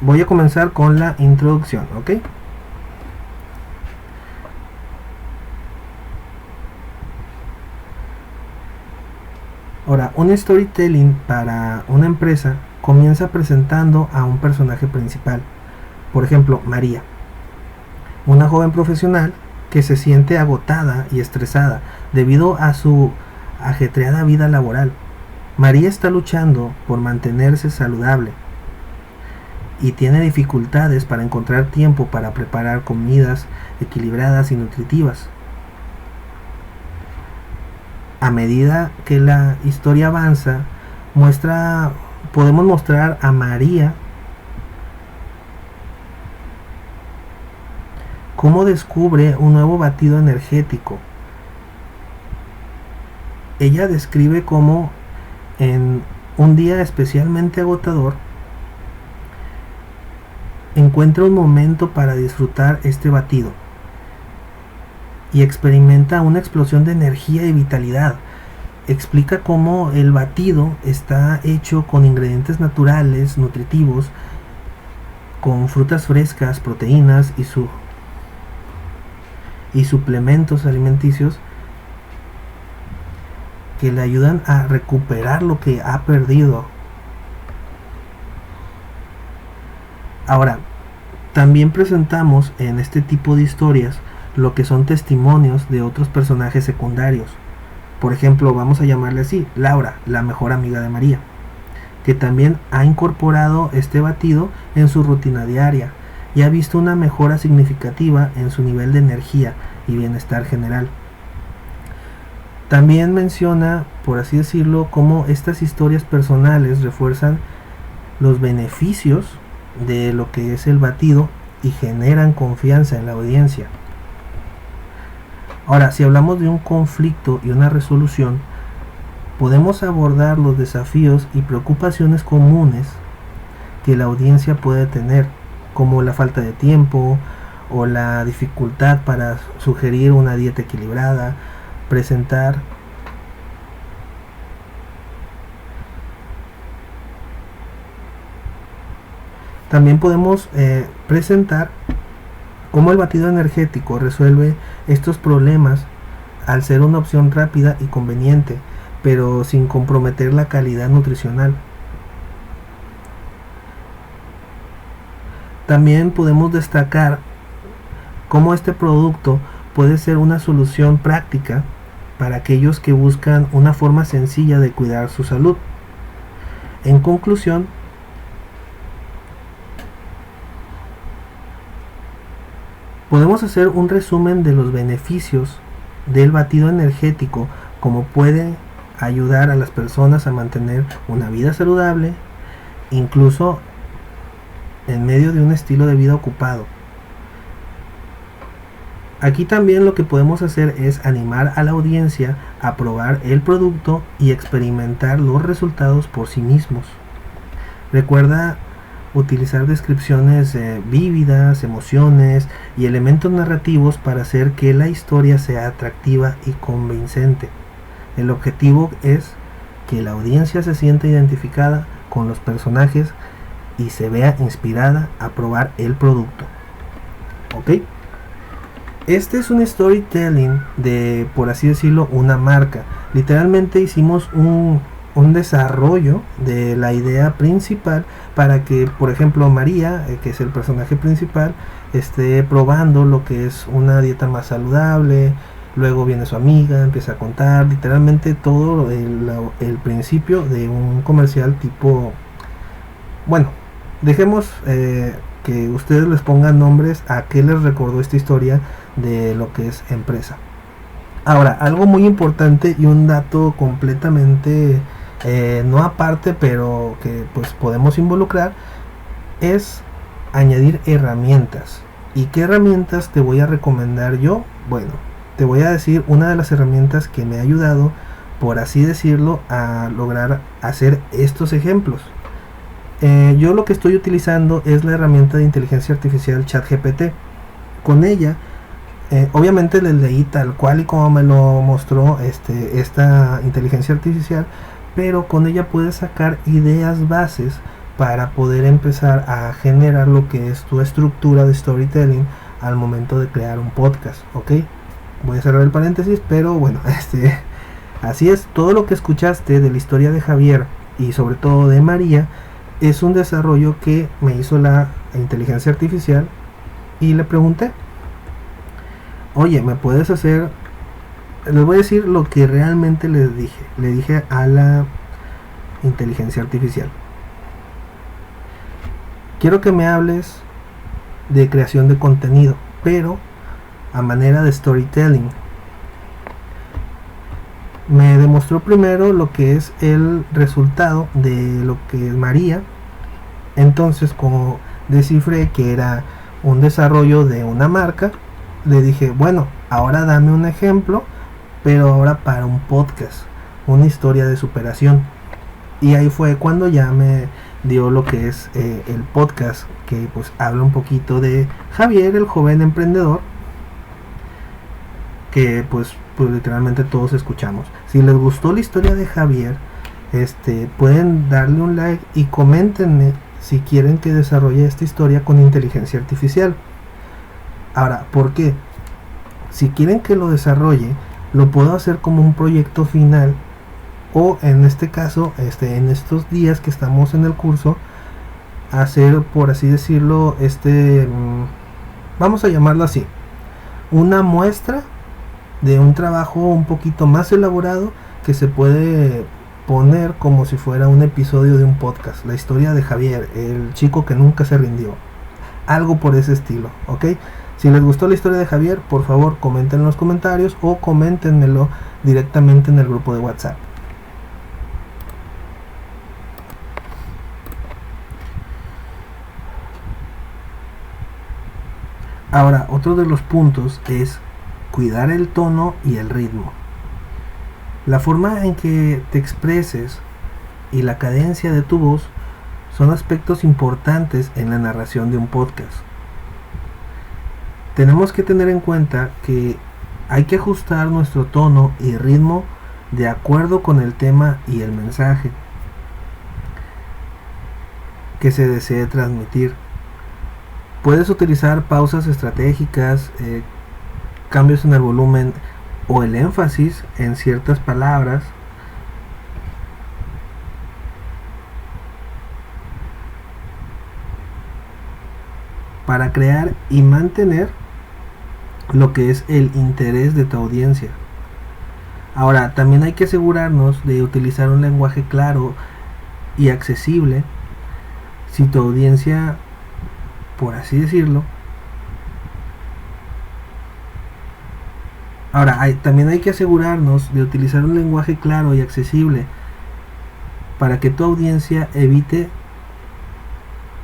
voy a comenzar con la introducción, ¿ok? Ahora, un storytelling para una empresa comienza presentando a un personaje principal. Por ejemplo, María, una joven profesional que se siente agotada y estresada debido a su ajetreada vida laboral. María está luchando por mantenerse saludable y tiene dificultades para encontrar tiempo para preparar comidas equilibradas y nutritivas. A medida que la historia avanza, podemos mostrar a María cómo descubre un nuevo batido energético. Ella describe cómo en un día especialmente agotador encuentra un momento para disfrutar este batido y experimenta una explosión de energía y vitalidad. Explica cómo el batido está hecho con ingredientes naturales, nutritivos, con frutas frescas, proteínas y suplementos alimenticios que le ayudan a recuperar lo que ha perdido. Ahora, también presentamos en este tipo de historias lo que son testimonios de otros personajes secundarios. Por ejemplo, vamos a llamarle así, Laura, la mejor amiga de María, que también ha incorporado este batido en su rutina diaria y ha visto una mejora significativa en su nivel de energía y bienestar general. También menciona, por así decirlo, cómo estas historias personales refuerzan los beneficios de lo que es el batido y generan confianza en la audiencia. Ahora, si hablamos de un conflicto y una resolución, podemos abordar los desafíos y preocupaciones comunes que la audiencia puede tener, como la falta de tiempo o la dificultad para sugerir una dieta equilibrada, presentar también podemos presentar cómo el batido energético resuelve estos problemas al ser una opción rápida y conveniente, pero sin comprometer la calidad nutricional. También podemos destacar cómo este producto puede ser una solución práctica para aquellos que buscan una forma sencilla de cuidar su salud. En conclusión, podemos hacer un resumen de los beneficios del batido energético, como puede ayudar a las personas a mantener una vida saludable, incluso en medio de un estilo de vida ocupado. Aquí también lo que podemos hacer es animar a la audiencia a probar el producto y experimentar los resultados por sí mismos. Recuerda utilizar descripciones vívidas, emociones y elementos narrativos para hacer que la historia sea atractiva y convincente. El objetivo es que la audiencia se sienta identificada con los personajes y se vea inspirada a probar el producto. ¿Ok? Este es un storytelling de, por así decirlo, una marca. Literalmente hicimos un desarrollo de la idea principal para que, por ejemplo, María, que es el personaje principal, esté probando lo que es una dieta más saludable. Luego viene su amiga, empieza a contar literalmente todo el principio de un comercial tipo... Bueno, dejemos que ustedes les pongan nombres a qué les recordó esta historia de lo que es empresa. Ahora, algo muy importante y un dato completamente no aparte, pero que pues podemos involucrar, es añadir herramientas. ¿Y qué herramientas te voy a recomendar yo? Bueno, te voy a decir una de las herramientas que me ha ayudado, por así decirlo, a lograr hacer estos ejemplos. Yo lo que estoy utilizando es la herramienta de inteligencia artificial ChatGPT. Con ella, obviamente les leí tal cual y como me lo mostró esta inteligencia artificial, pero con ella puedes sacar ideas bases para poder empezar a generar lo que es tu estructura de storytelling al momento de crear un podcast. ¿Ok? Voy a cerrar el paréntesis, pero bueno, así es. Todo lo que escuchaste de la historia de Javier y sobre todo de María es un desarrollo que me hizo la inteligencia artificial, y le pregunté, oye, ¿me puedes hacer? Les voy a decir lo que realmente les dije. Le dije a la inteligencia artificial, quiero que me hables de creación de contenido, pero a manera de storytelling. Me demostró primero lo que es el resultado de lo que es María. Entonces, como descifré que era un desarrollo de una marca, le dije, bueno, ahora dame un ejemplo, pero ahora para un podcast, una historia de superación. Y ahí fue cuando ya me dio lo que es el podcast, que pues habla un poquito de Javier, el joven emprendedor, que pues literalmente todos escuchamos. Si les gustó la historia de Javier, pueden darle un like y coméntenme si quieren que desarrolle esta historia con inteligencia artificial. Ahora, ¿por qué? Si quieren que lo desarrolle, lo puedo hacer como un proyecto final, o en este caso, en estos días que estamos en el curso, hacer, por así decirlo, vamos a llamarlo así, una muestra de un trabajo un poquito más elaborado que se puede poner como si fuera un episodio de un podcast. La historia de Javier, el chico que nunca se rindió, algo por ese estilo, ¿ok? Si les gustó la historia de Javier, por favor comenten en los comentarios o coméntenmelo directamente en el grupo de WhatsApp. Ahora, otro de los puntos es cuidar el tono y el ritmo. La forma en que te expreses y la cadencia de tu voz son aspectos importantes en la narración de un podcast. Tenemos que tener en cuenta que hay que ajustar nuestro tono y ritmo de acuerdo con el tema y el mensaje que se desee transmitir. Puedes utilizar pausas estratégicas, cambios en el volumen o el énfasis en ciertas palabras para crear y mantener lo que es el interés de tu audiencia. Ahora, también hay que asegurarnos de utilizar un lenguaje claro y accesible si tu audiencia, por así decirlo. Ahora, también hay que asegurarnos de utilizar un lenguaje claro y accesible para que tu audiencia evite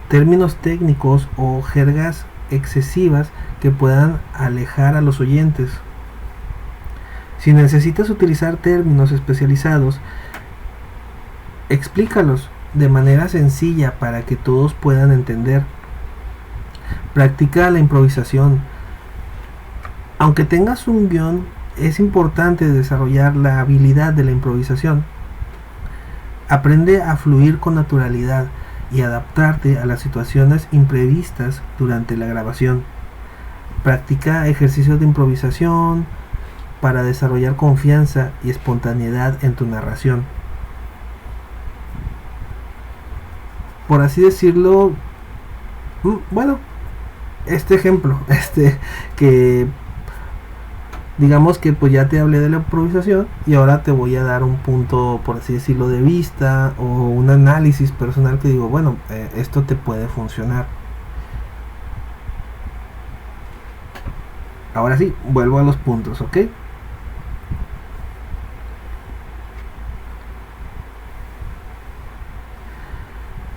términos técnicos o jergas excesivas que puedan alejar a los oyentes. Si necesitas utilizar términos especializados, explícalos de manera sencilla para que todos puedan entender. Practica la improvisación. Aunque tengas un guión, es importante desarrollar la habilidad de la improvisación. Aprende a fluir con naturalidad y adaptarte a las situaciones imprevistas durante la grabación. Practica ejercicios de improvisación para desarrollar confianza y espontaneidad en tu narración. Por así decirlo, bueno, este ejemplo, que digamos que pues ya te hablé de la improvisación y ahora te voy a dar un punto, por así decirlo, de vista o un análisis personal que digo, bueno, esto te puede funcionar. Ahora sí, vuelvo a los puntos, ¿ok?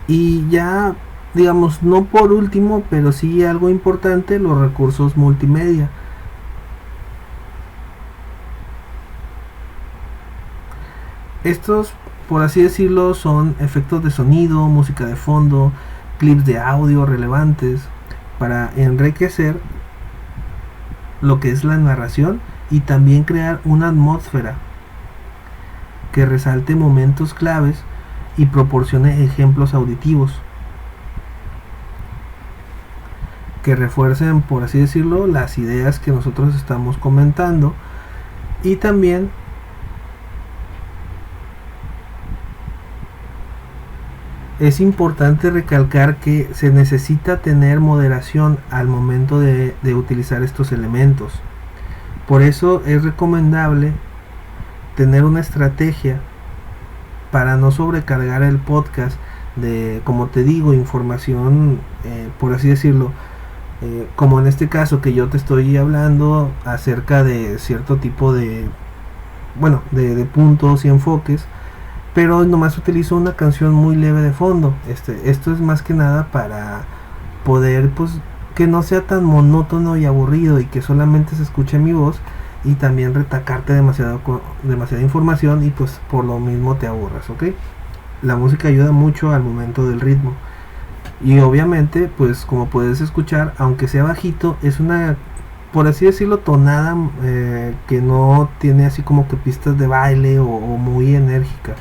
Y ya, digamos, no por último, pero sí algo importante, los recursos multimedia. Estos, por así decirlo, son efectos de sonido, música de fondo, clips de audio relevantes para enriquecer lo que es la narración y también crear una atmósfera que resalte momentos claves y proporcione ejemplos auditivos que refuercen, por así decirlo, las ideas que nosotros estamos comentando. Y también es importante recalcar que se necesita tener moderación al momento de utilizar estos elementos. Por eso es recomendable tener una estrategia para no sobrecargar el podcast de, como te digo, información, por así decirlo, como en este caso que yo te estoy hablando acerca de cierto tipo de, bueno, de puntos y enfoques, pero nomás utilizo una canción muy leve de fondo. Esto es más que nada para poder, pues, que no sea tan monótono y aburrido y que solamente se escuche mi voz y también retacarte demasiada información y pues por lo mismo te aburras, ¿ok? La música ayuda mucho al momento del ritmo y obviamente, pues como puedes escuchar, aunque sea bajito, es una, por así decirlo, tonada que no tiene así como que pistas de baile o muy enérgica.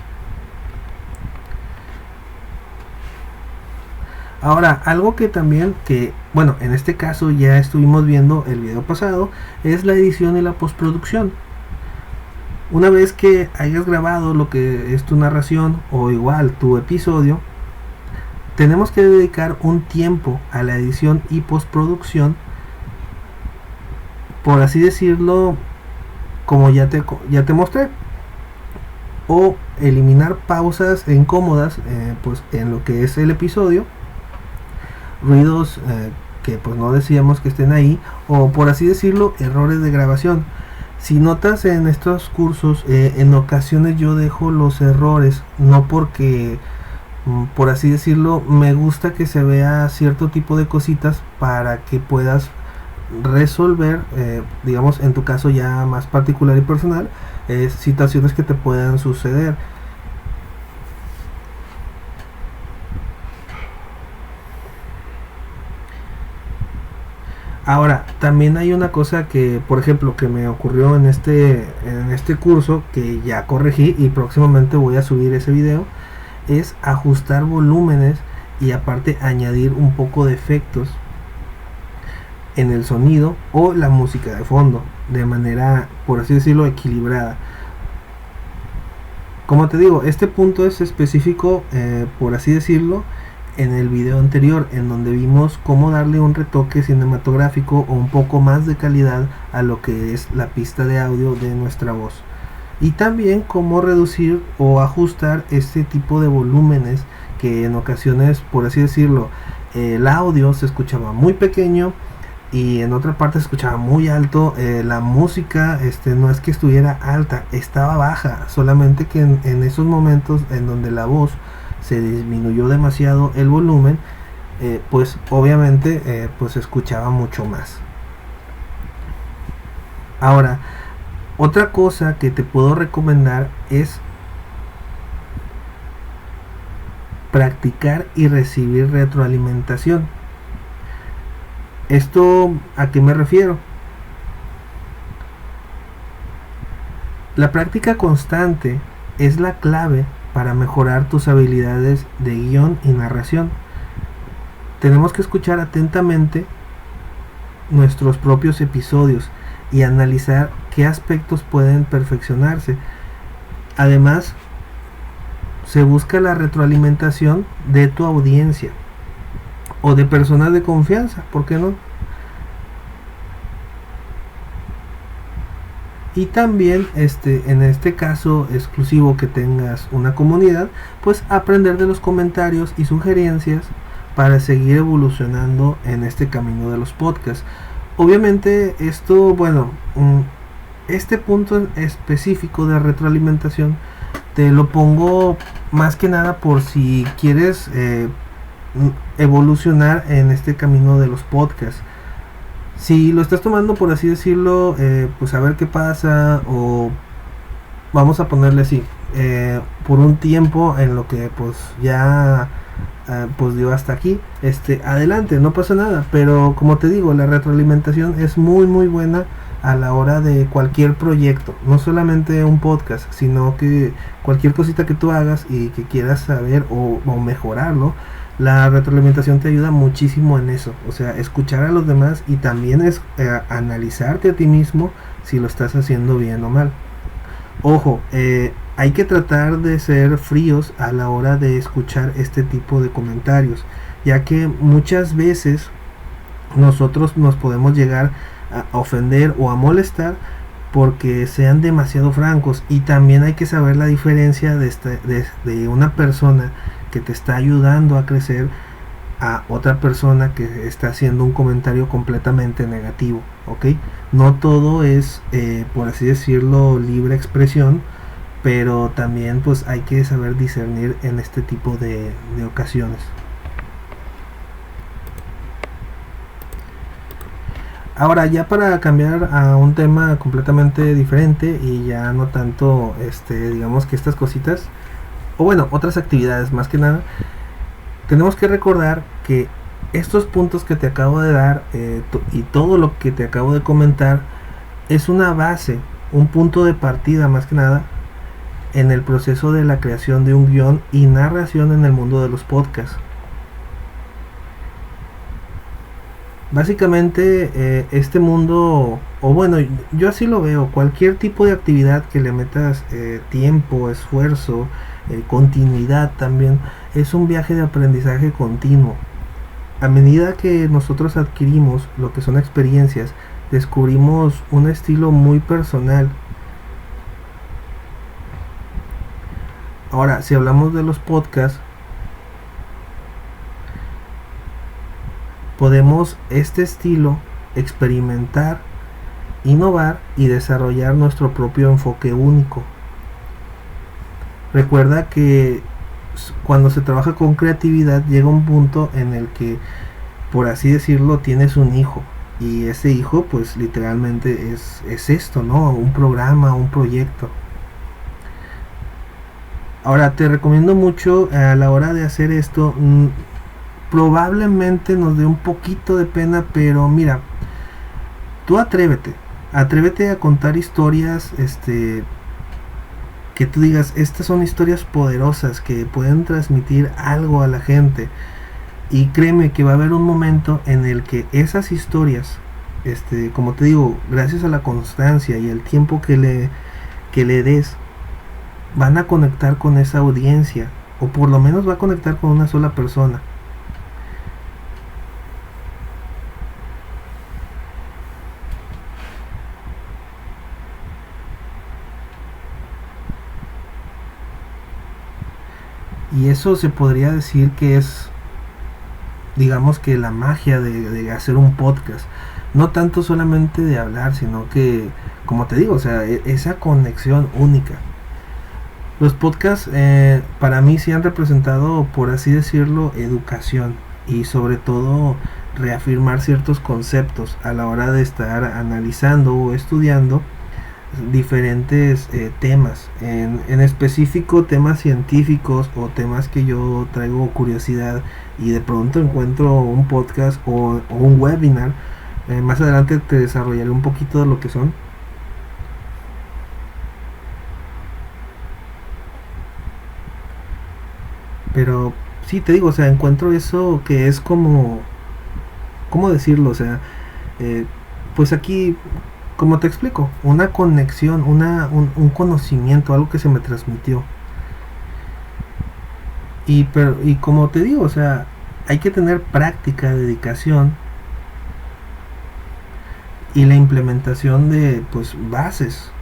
Ahora, algo que también, bueno, en este caso ya estuvimos viendo el video pasado, es la edición y la postproducción. Una vez que hayas grabado lo que es tu narración o igual tu episodio, tenemos que dedicar un tiempo a la edición y postproducción, por así decirlo, como ya te mostré, o eliminar pausas incómodas pues en lo que es el episodio, ruidos que pues no decíamos que estén ahí, o por así decirlo, errores de grabación. Si notas en estos cursos, en ocasiones yo dejo los errores, no porque, por así decirlo, me gusta que se vea cierto tipo de cositas para que puedas resolver, digamos en tu caso ya más particular y personal, situaciones que te puedan suceder. Ahora, también hay una cosa que, por ejemplo, que me ocurrió en este curso, que ya corregí y próximamente voy a subir ese video, es ajustar volúmenes y aparte añadir un poco de efectos en el sonido o la música de fondo, de manera, por así decirlo, equilibrada. Como te digo, este punto es específico, por así decirlo, en el video anterior, en donde vimos cómo darle un retoque cinematográfico o un poco más de calidad a lo que es la pista de audio de nuestra voz, y también cómo reducir o ajustar este tipo de volúmenes que en ocasiones, por así decirlo, el audio se escuchaba muy pequeño y en otra parte se escuchaba muy alto. La música no es que estuviera alta, estaba baja, solamente que en esos momentos en donde la voz se disminuyó demasiado el volumen, pues obviamente pues se escuchaba mucho más. Ahora, otra cosa que te puedo recomendar es practicar y recibir retroalimentación. ¿Esto a qué me refiero? La práctica constante es la clave para mejorar tus habilidades de guión y narración. Tenemos que escuchar atentamente nuestros propios episodios y analizar qué aspectos pueden perfeccionarse. Además, se busca la retroalimentación de tu audiencia o de personas de confianza, ¿por qué no? Y también en este caso exclusivo que tengas una comunidad, pues aprender de los comentarios y sugerencias para seguir evolucionando en este camino de los podcasts. Obviamente esto, bueno, este punto específico de retroalimentación te lo pongo más que nada por si quieres evolucionar en este camino de los podcasts. Si lo estás tomando, por así decirlo, pues a ver qué pasa, o vamos a ponerle así, por un tiempo en lo que pues ya pues dio hasta aquí, adelante, no pasa nada. Pero como te digo, la retroalimentación es muy muy buena a la hora de cualquier proyecto, no solamente un podcast, sino que cualquier cosita que tú hagas y que quieras saber o mejorarlo. La retroalimentación te ayuda muchísimo en eso, o sea, escuchar a los demás y también es analizarte a ti mismo si lo estás haciendo bien o mal. Ojo, hay que tratar de ser fríos a la hora de escuchar este tipo de comentarios, ya que muchas veces nosotros nos podemos llegar a ofender o a molestar porque sean demasiado francos. Y también hay que saber la diferencia de una persona que te está ayudando a crecer a otra persona que está haciendo un comentario completamente negativo, ¿ok? No todo es, por así decirlo, libre expresión, pero también pues hay que saber discernir en este tipo de ocasiones. Ahora, ya para cambiar a un tema completamente diferente y ya no tanto, digamos que estas cositas, o bueno, otras actividades más que nada, tenemos que recordar que estos puntos que te acabo de dar y todo lo que te acabo de comentar es una base, un punto de partida más que nada en el proceso de la creación de un guión y narración en el mundo de los podcasts. Básicamente este mundo, o bueno, yo así lo veo, cualquier tipo de actividad que le metas tiempo, esfuerzo, continuidad también, es un viaje de aprendizaje continuo. A medida que nosotros adquirimos lo que son experiencias, descubrimos un estilo muy personal. Ahora, si hablamos de los podcasts, podemos este estilo experimentar, innovar y desarrollar nuestro propio enfoque único. Recuerda que cuando se trabaja con creatividad llega un punto en el que, por así decirlo, tienes un hijo Y ese hijo pues literalmente es esto, ¿no? Un programa, un proyecto. Ahora te recomiendo mucho a la hora de hacer esto, probablemente nos dé un poquito de pena, pero mira, tú atrévete a contar historias, que tú digas, estas son historias poderosas que pueden transmitir algo a la gente. Y créeme que va a haber un momento en el que esas historias, como te digo, gracias a la constancia y el tiempo que le des, van a conectar con esa audiencia, o por lo menos va a conectar con una sola persona. Y eso se podría decir que es, digamos que la magia de hacer un podcast. No tanto solamente de hablar, sino que, como te digo, o sea, esa conexión única. Los podcasts para mí sí han representado, por así decirlo, educación y sobre todo reafirmar ciertos conceptos a la hora de estar analizando o estudiando diferentes temas, en específico temas científicos o temas que yo traigo curiosidad y de pronto encuentro un podcast o un webinar. Más adelante te desarrollaré un poquito de lo que son. Pero sí, te digo, o sea, encuentro eso que es como, ¿cómo decirlo? O sea, eh, pues aquí, como te explico, una conexión, un conocimiento, algo que se me transmitió. Y como te digo, o sea, hay que tener práctica, dedicación y la implementación de, pues, bases.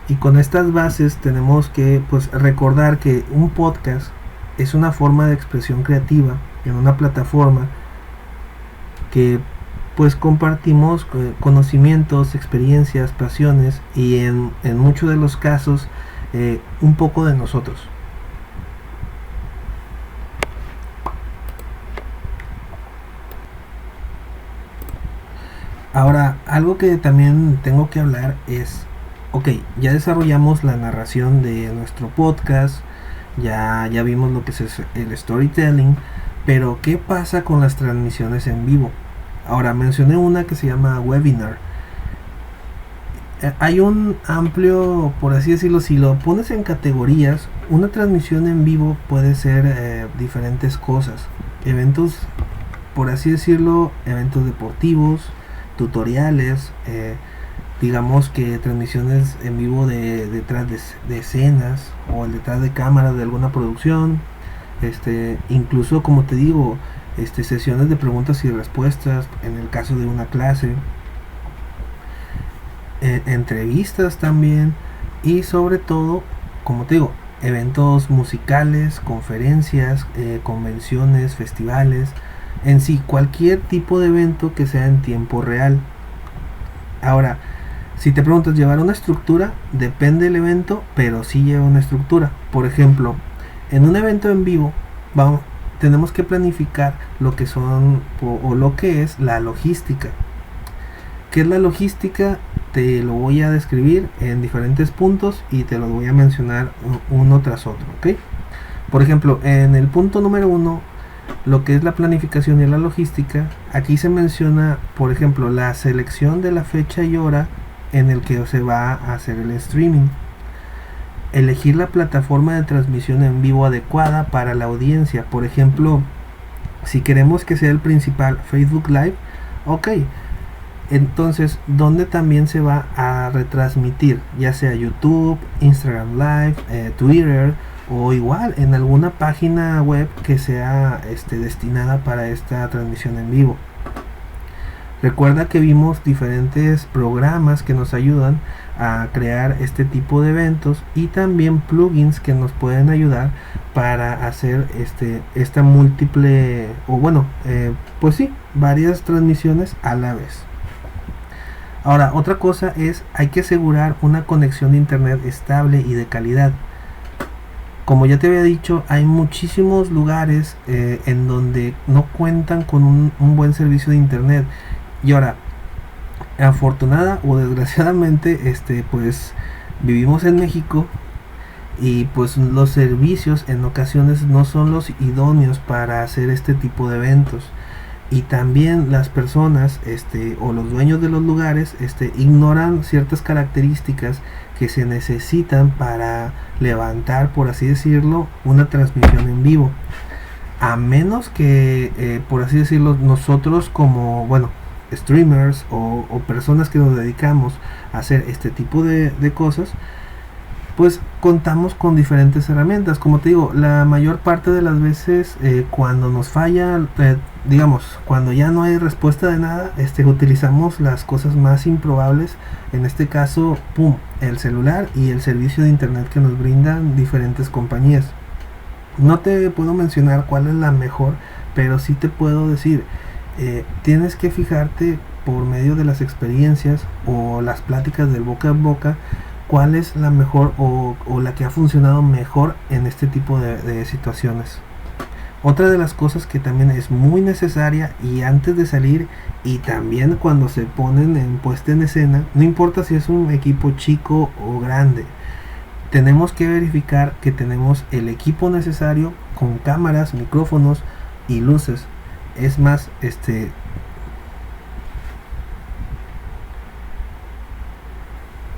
Y con estas bases tenemos que, pues, recordar que un podcast es una forma de expresión creativa en una plataforma que, pues, compartimos conocimientos, experiencias, pasiones y en muchos de los casos un poco de nosotros. Ahora, algo que también tengo que hablar es, ok, ya desarrollamos la narración de nuestro podcast, ya vimos lo que es el storytelling, pero ¿qué pasa con las transmisiones en vivo? Ahora, mencioné una que se llama webinar. Hay un amplio, por así decirlo, si lo pones en categorías, una transmisión en vivo puede ser diferentes cosas. Eventos, por así decirlo, eventos deportivos, tutoriales, digamos que transmisiones en vivo de detrás de escenas o el detrás de cámaras de alguna producción, incluso como te digo, sesiones de preguntas y respuestas en el caso de una clase, entrevistas también y sobre todo, como te digo, eventos musicales, conferencias, convenciones, festivales, en sí cualquier tipo de evento que sea en tiempo real. Ahora, si te preguntas, ¿llevar una estructura? Depende del evento, pero sí lleva una estructura. Por ejemplo, en un evento en vivo tenemos que planificar lo que son o lo que es la logística. ¿Qué es la logística? Te lo voy a describir en diferentes puntos y te lo voy a mencionar uno tras otro, ¿ok? Por ejemplo, en el punto número 1, lo que es la planificación y la logística, aquí se menciona, por ejemplo, la selección de la fecha y hora en el que se va a hacer el streaming, elegir la plataforma de transmisión en vivo adecuada para la audiencia. Por ejemplo, si queremos que sea el principal Facebook Live, ok, entonces ¿dónde también se va a retransmitir? Ya sea YouTube, Instagram Live, Twitter, o igual en alguna página web que sea destinada para esta transmisión en vivo. Recuerda que vimos diferentes programas que nos ayudan a crear este tipo de eventos y también plugins que nos pueden ayudar para hacer esta pues sí, varias transmisiones a la vez. Ahora, otra cosa es, hay que asegurar una conexión de internet estable y de calidad. Como ya te había dicho, hay muchísimos lugares en donde no cuentan con un buen servicio de internet. Y ahora, afortunada o desgraciadamente, pues vivimos en México y pues los servicios en ocasiones no son los idóneos para hacer este tipo de eventos. Y también las personas o los dueños de los lugares ignoran ciertas características que se necesitan para levantar, por así decirlo, una transmisión en vivo, a menos que por así decirlo, nosotros como, bueno, streamers o personas que nos dedicamos a hacer este tipo de cosas, pues contamos con diferentes herramientas. Como te digo, la mayor parte de las veces cuando nos falla, digamos, cuando ya no hay respuesta de nada, utilizamos las cosas más improbables. En este caso, pum, el celular y el servicio de internet que nos brindan diferentes compañías. No te puedo mencionar cuál es la mejor, pero sí te puedo decir, tienes que fijarte por medio de las experiencias o las pláticas del boca a boca, cuál es la mejor o la que ha funcionado mejor en este tipo de situaciones. Otra de las cosas que también es muy necesaria, y antes de salir y también cuando se ponen en puesta en escena, no importa si es un equipo chico o grande, tenemos que verificar que tenemos el equipo necesario con cámaras, micrófonos y luces. Es más,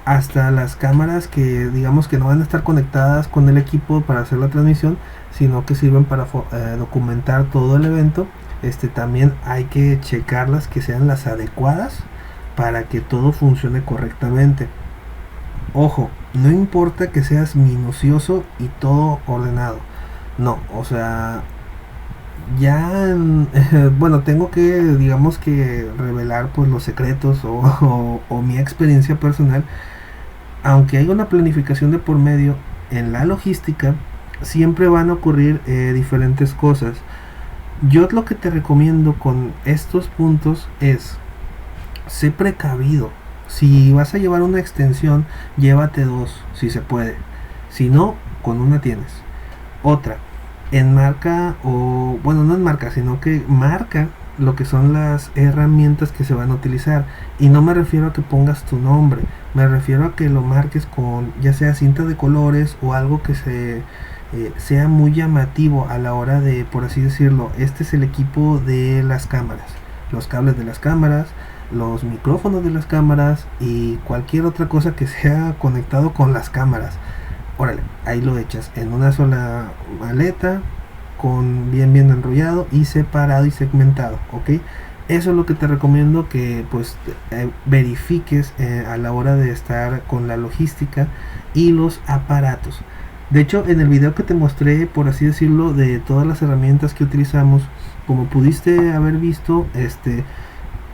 hasta las cámaras que digamos que no van a estar conectadas con el equipo para hacer la transmisión, sino que sirven para documentar todo el evento, también hay que checarlas que sean las adecuadas para que todo funcione correctamente. Ojo, no importa que seas minucioso y todo ordenado, no, o sea, ya bueno, tengo que, digamos que revelar pues los secretos o mi experiencia personal. Aunque hay una planificación de por medio en la logística, siempre van a ocurrir diferentes cosas. Yo lo que te recomiendo con estos puntos es, sé precavido. Si vas a llevar una extensión, llévate dos, si se puede. Si no, con una tienes. Otra, enmarca, o bueno, no enmarca, sino que marca lo que son las herramientas que se van a utilizar. Y no me refiero a que pongas tu nombre, me refiero a que lo marques con ya sea cinta de colores o algo que sea muy llamativo a la hora de, por así decirlo, este es el equipo de las cámaras, los cables de las cámaras, los micrófonos de las cámaras y cualquier otra cosa que sea conectado con las cámaras. Órale, ahí lo echas en una sola maleta, con bien enrollado y separado y segmentado, ¿ok? Eso es lo que te recomiendo que pues verifiques a la hora de estar con la logística y los aparatos. De hecho, en el video que te mostré, por así decirlo, de todas las herramientas que utilizamos, como pudiste haber visto,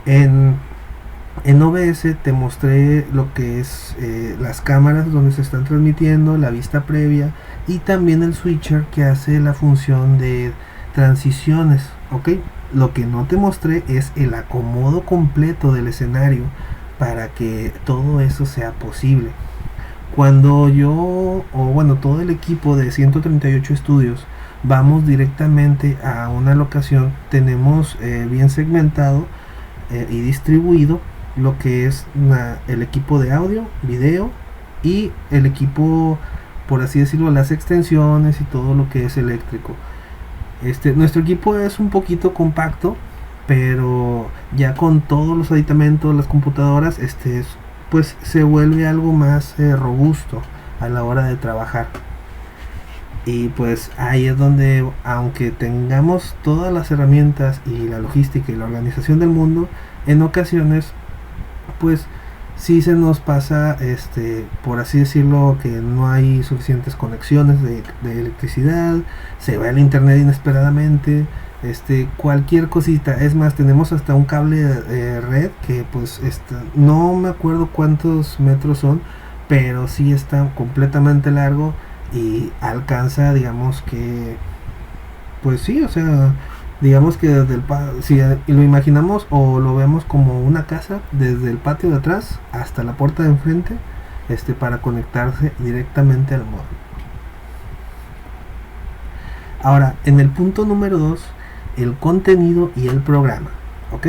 en OBS te mostré lo que es las cámaras donde se están transmitiendo, la vista previa y también el switcher que hace la función de transiciones, ¿ok? Lo que no te mostré es el acomodo completo del escenario para que todo eso sea posible. Cuando yo, o bueno, todo el equipo de 138 estudios vamos directamente a una locación, tenemos bien segmentado y distribuido lo que es el equipo de audio, video y el equipo, por así decirlo, las extensiones y todo lo que es eléctrico. Nuestro equipo es un poquito compacto, pero ya con todos los aditamentos, las computadoras, pues se vuelve algo más robusto a la hora de trabajar. Y pues ahí es donde, aunque tengamos todas las herramientas y la logística y la organización del mundo, en ocasiones pues sí se nos pasa, por así decirlo, que no hay suficientes conexiones de electricidad, se va el internet inesperadamente, cualquier cosita. Es más, tenemos hasta un cable de red que pues no me acuerdo cuántos metros son, pero sí está completamente largo y alcanza, digamos que, pues sí, o sea, digamos que desde si lo imaginamos o lo vemos como una casa, desde el patio de atrás hasta la puerta de enfrente, para conectarse directamente al módem. Ahora, en el punto número 2, el contenido y el programa, ¿ok?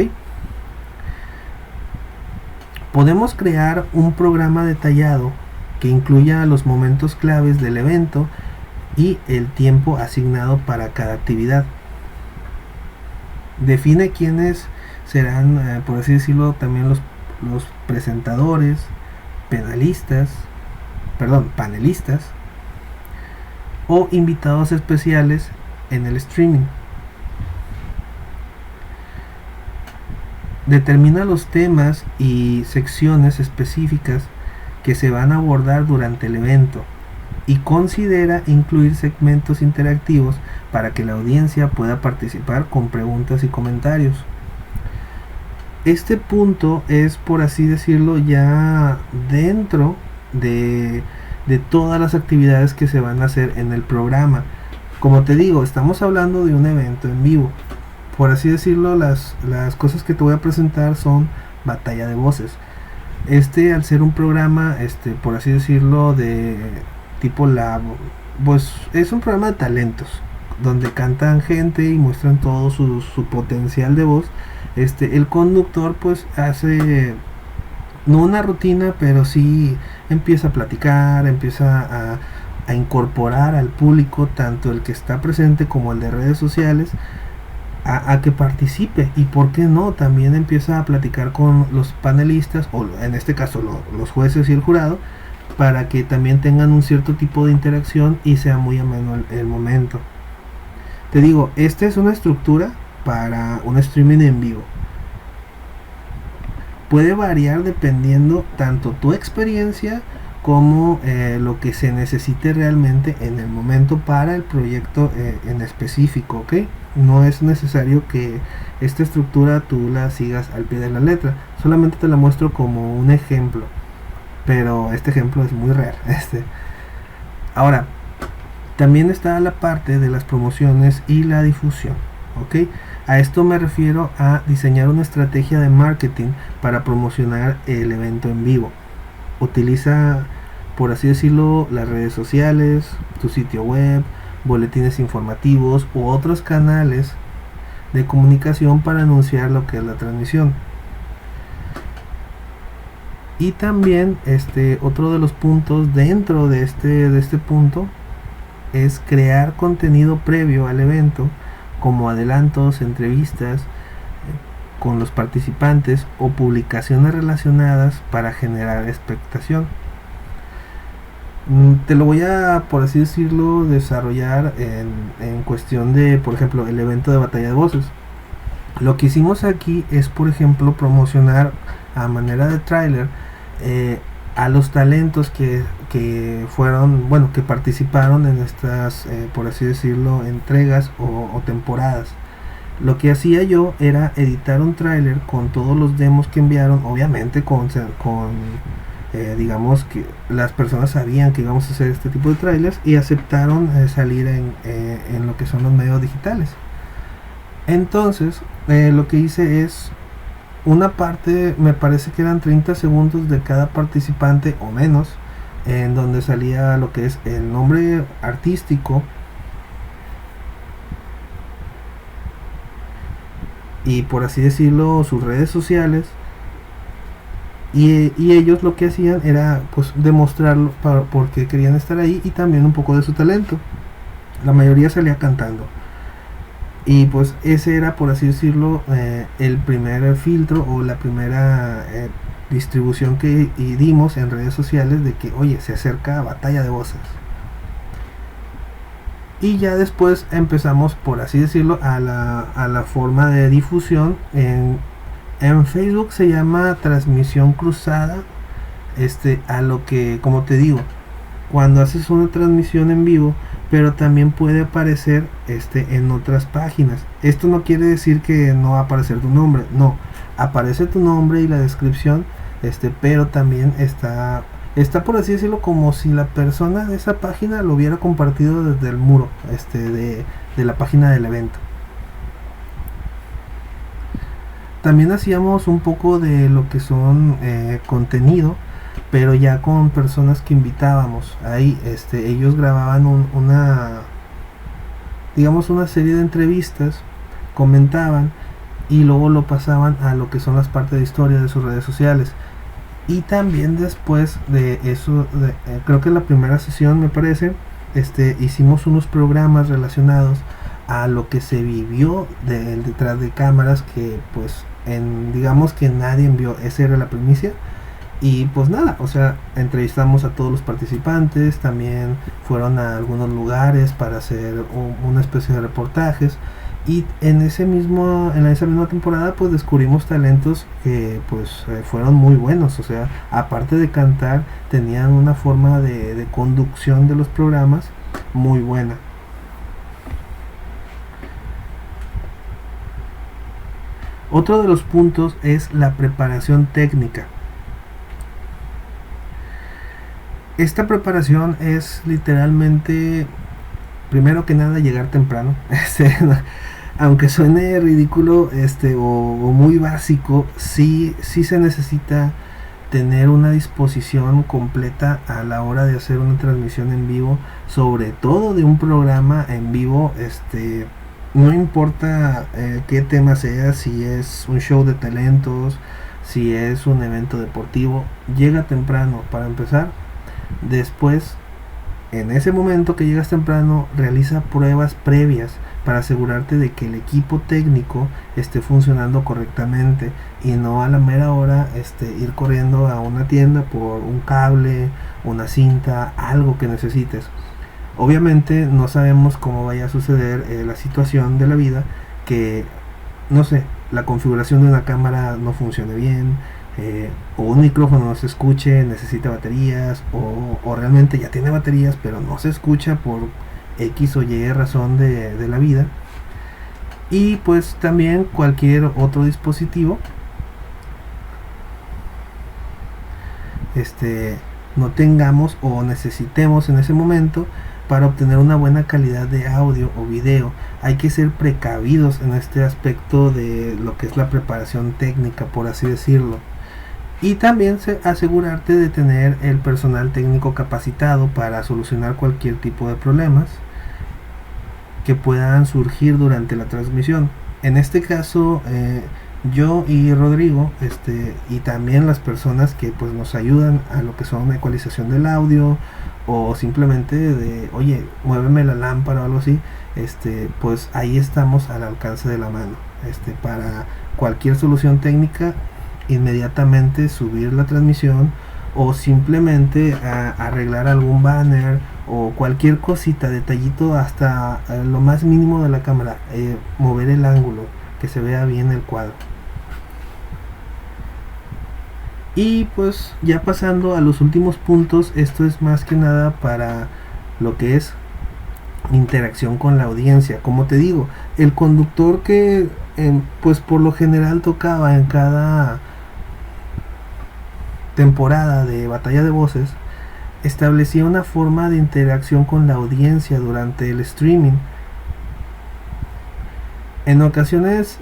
Podemos crear un programa detallado que incluya los momentos claves del evento y el tiempo asignado para cada actividad. Define quiénes serán, por así decirlo, también los presentadores, panelistas o invitados especiales en el streaming. Determina los temas y secciones específicas que se van a abordar durante el evento y considera incluir segmentos interactivos para que la audiencia pueda participar con preguntas y comentarios. Este punto es, por así decirlo, ya dentro de todas las actividades que se van a hacer en el programa. Como te digo, estamos hablando de un evento en vivo. Por así decirlo, las cosas que te voy a presentar son batalla de voces. Al ser un programa, por así decirlo, de tipo pues es un programa de talentos, donde cantan gente y muestran todo su potencial de voz. El conductor pues hace no una rutina, pero sí empieza a platicar, empieza a incorporar al público, tanto el que está presente como el de redes sociales, a que participe, y por qué no, también empieza a platicar con los panelistas, o en este caso los jueces y el jurado, para que también tengan un cierto tipo de interacción y sea muy ameno el momento. Te digo, esta es una estructura para un streaming en vivo. Puede variar dependiendo tanto tu experiencia como lo que se necesite realmente en el momento para el proyecto en específico, ¿ok? No es necesario que esta estructura tú la sigas al pie de la letra, solamente te la muestro como un ejemplo, pero este ejemplo es muy real. Ahora, también está la parte de las promociones y la difusión, ¿ok? A esto me refiero a diseñar una estrategia de marketing para promocionar el evento en vivo. Utiliza, por así decirlo, las redes sociales, tu sitio web, boletines informativos u otros canales de comunicación para anunciar lo que es la transmisión. Y también otro de los puntos dentro de este punto es crear contenido previo al evento, como adelantos, entrevistas con los participantes o publicaciones relacionadas para generar expectación. Te lo voy a, por así decirlo, desarrollar en cuestión de, por ejemplo, el evento de batalla de voces. Lo que hicimos aquí es, por ejemplo, promocionar a manera de tráiler a los talentos que fueron, bueno, que participaron en estas, por así decirlo, entregas o temporadas. Lo que hacía yo era editar un tráiler con todos los demos que enviaron, obviamente digamos que las personas sabían que íbamos a hacer este tipo de trailers y aceptaron salir en lo que son los medios digitales. Entonces lo que hice es una parte, me parece que eran 30 segundos de cada participante o menos, en donde salía lo que es el nombre artístico y, por así decirlo, sus redes sociales. Y ellos lo que hacían era pues demostrarlo porque querían estar ahí, y también un poco de su talento. La mayoría salía cantando. Y pues ese era, por así decirlo, el primer filtro o la primera distribución que dimos en redes sociales de que, oye, se acerca batalla de voces. Y ya después empezamos, por así decirlo, a la forma de difusión. En Facebook se llama transmisión cruzada, a lo que, como te digo, cuando haces una transmisión en vivo, pero también puede aparecer en otras páginas. Esto no quiere decir que no va a aparecer tu nombre, no, aparece tu nombre y la descripción, pero también está por así decirlo, como si la persona de esa página lo hubiera compartido desde el muro de la página del evento. también hacíamos un poco de lo que son contenido, pero ya con personas que invitábamos. Ahí ellos grababan digamos una serie de entrevistas, comentaban y luego lo pasaban a lo que son las partes de historia de sus redes sociales. Y también después de eso, creo que en la primera sesión me parece, hicimos unos programas relacionados a lo que se vivió detrás de cámaras, que pues digamos que nadie vio. Esa era la primicia. Y pues nada, o sea, entrevistamos a todos los participantes, también fueron a algunos lugares para hacer una especie de reportajes. Y en esa misma temporada pues descubrimos talentos que pues fueron muy buenos. O sea, aparte de cantar, tenían una forma de conducción de los programas muy buena. Otro de los puntos es la preparación técnica. Esta preparación es literalmente, primero que nada, llegar temprano. Aunque suene ridículo o muy básico, sí se necesita tener una disposición completa a la hora de hacer una transmisión en vivo, sobre todo de un programa en vivo. No importa qué tema sea, si es un show de talentos, si es un evento deportivo, llega temprano para empezar. Después, en ese momento que llegas temprano, realiza pruebas previas para asegurarte de que el equipo técnico esté funcionando correctamente, y no a la mera hora ir corriendo a una tienda por un cable, una cinta, algo que necesites. Obviamente no sabemos cómo vaya a suceder la situación de la vida, que no sé, la configuración de una cámara no funcione bien, o un micrófono no se escuche, necesita baterías, o realmente ya tiene baterías pero no se escucha por X o Y razón de la vida. Y pues también cualquier otro dispositivo no tengamos o necesitemos en ese momento para obtener una buena calidad de audio o video. Hay que ser precavidos en este aspecto de lo que es la preparación técnica, por así decirlo. Y también asegurarte de tener el personal técnico capacitado para solucionar cualquier tipo de problemas que puedan surgir durante la transmisión. En este caso, yo y Rodrigo, y también las personas que pues nos ayudan a lo que son ecualización del audio, o simplemente de, oye, muéveme la lámpara o algo así, pues ahí estamos al alcance de la mano, para cualquier solución técnica, inmediatamente subir la transmisión, o simplemente arreglar algún banner o cualquier cosita, detallito, hasta lo más mínimo de la cámara, mover el ángulo, que se vea bien el cuadro. Y pues ya pasando a los últimos puntos, esto es más que nada para lo que es interacción con la audiencia. Como te digo, el conductor que pues por lo general tocaba en cada temporada de Batalla de Voces, establecía una forma de interacción con la audiencia durante el streaming. En ocasiones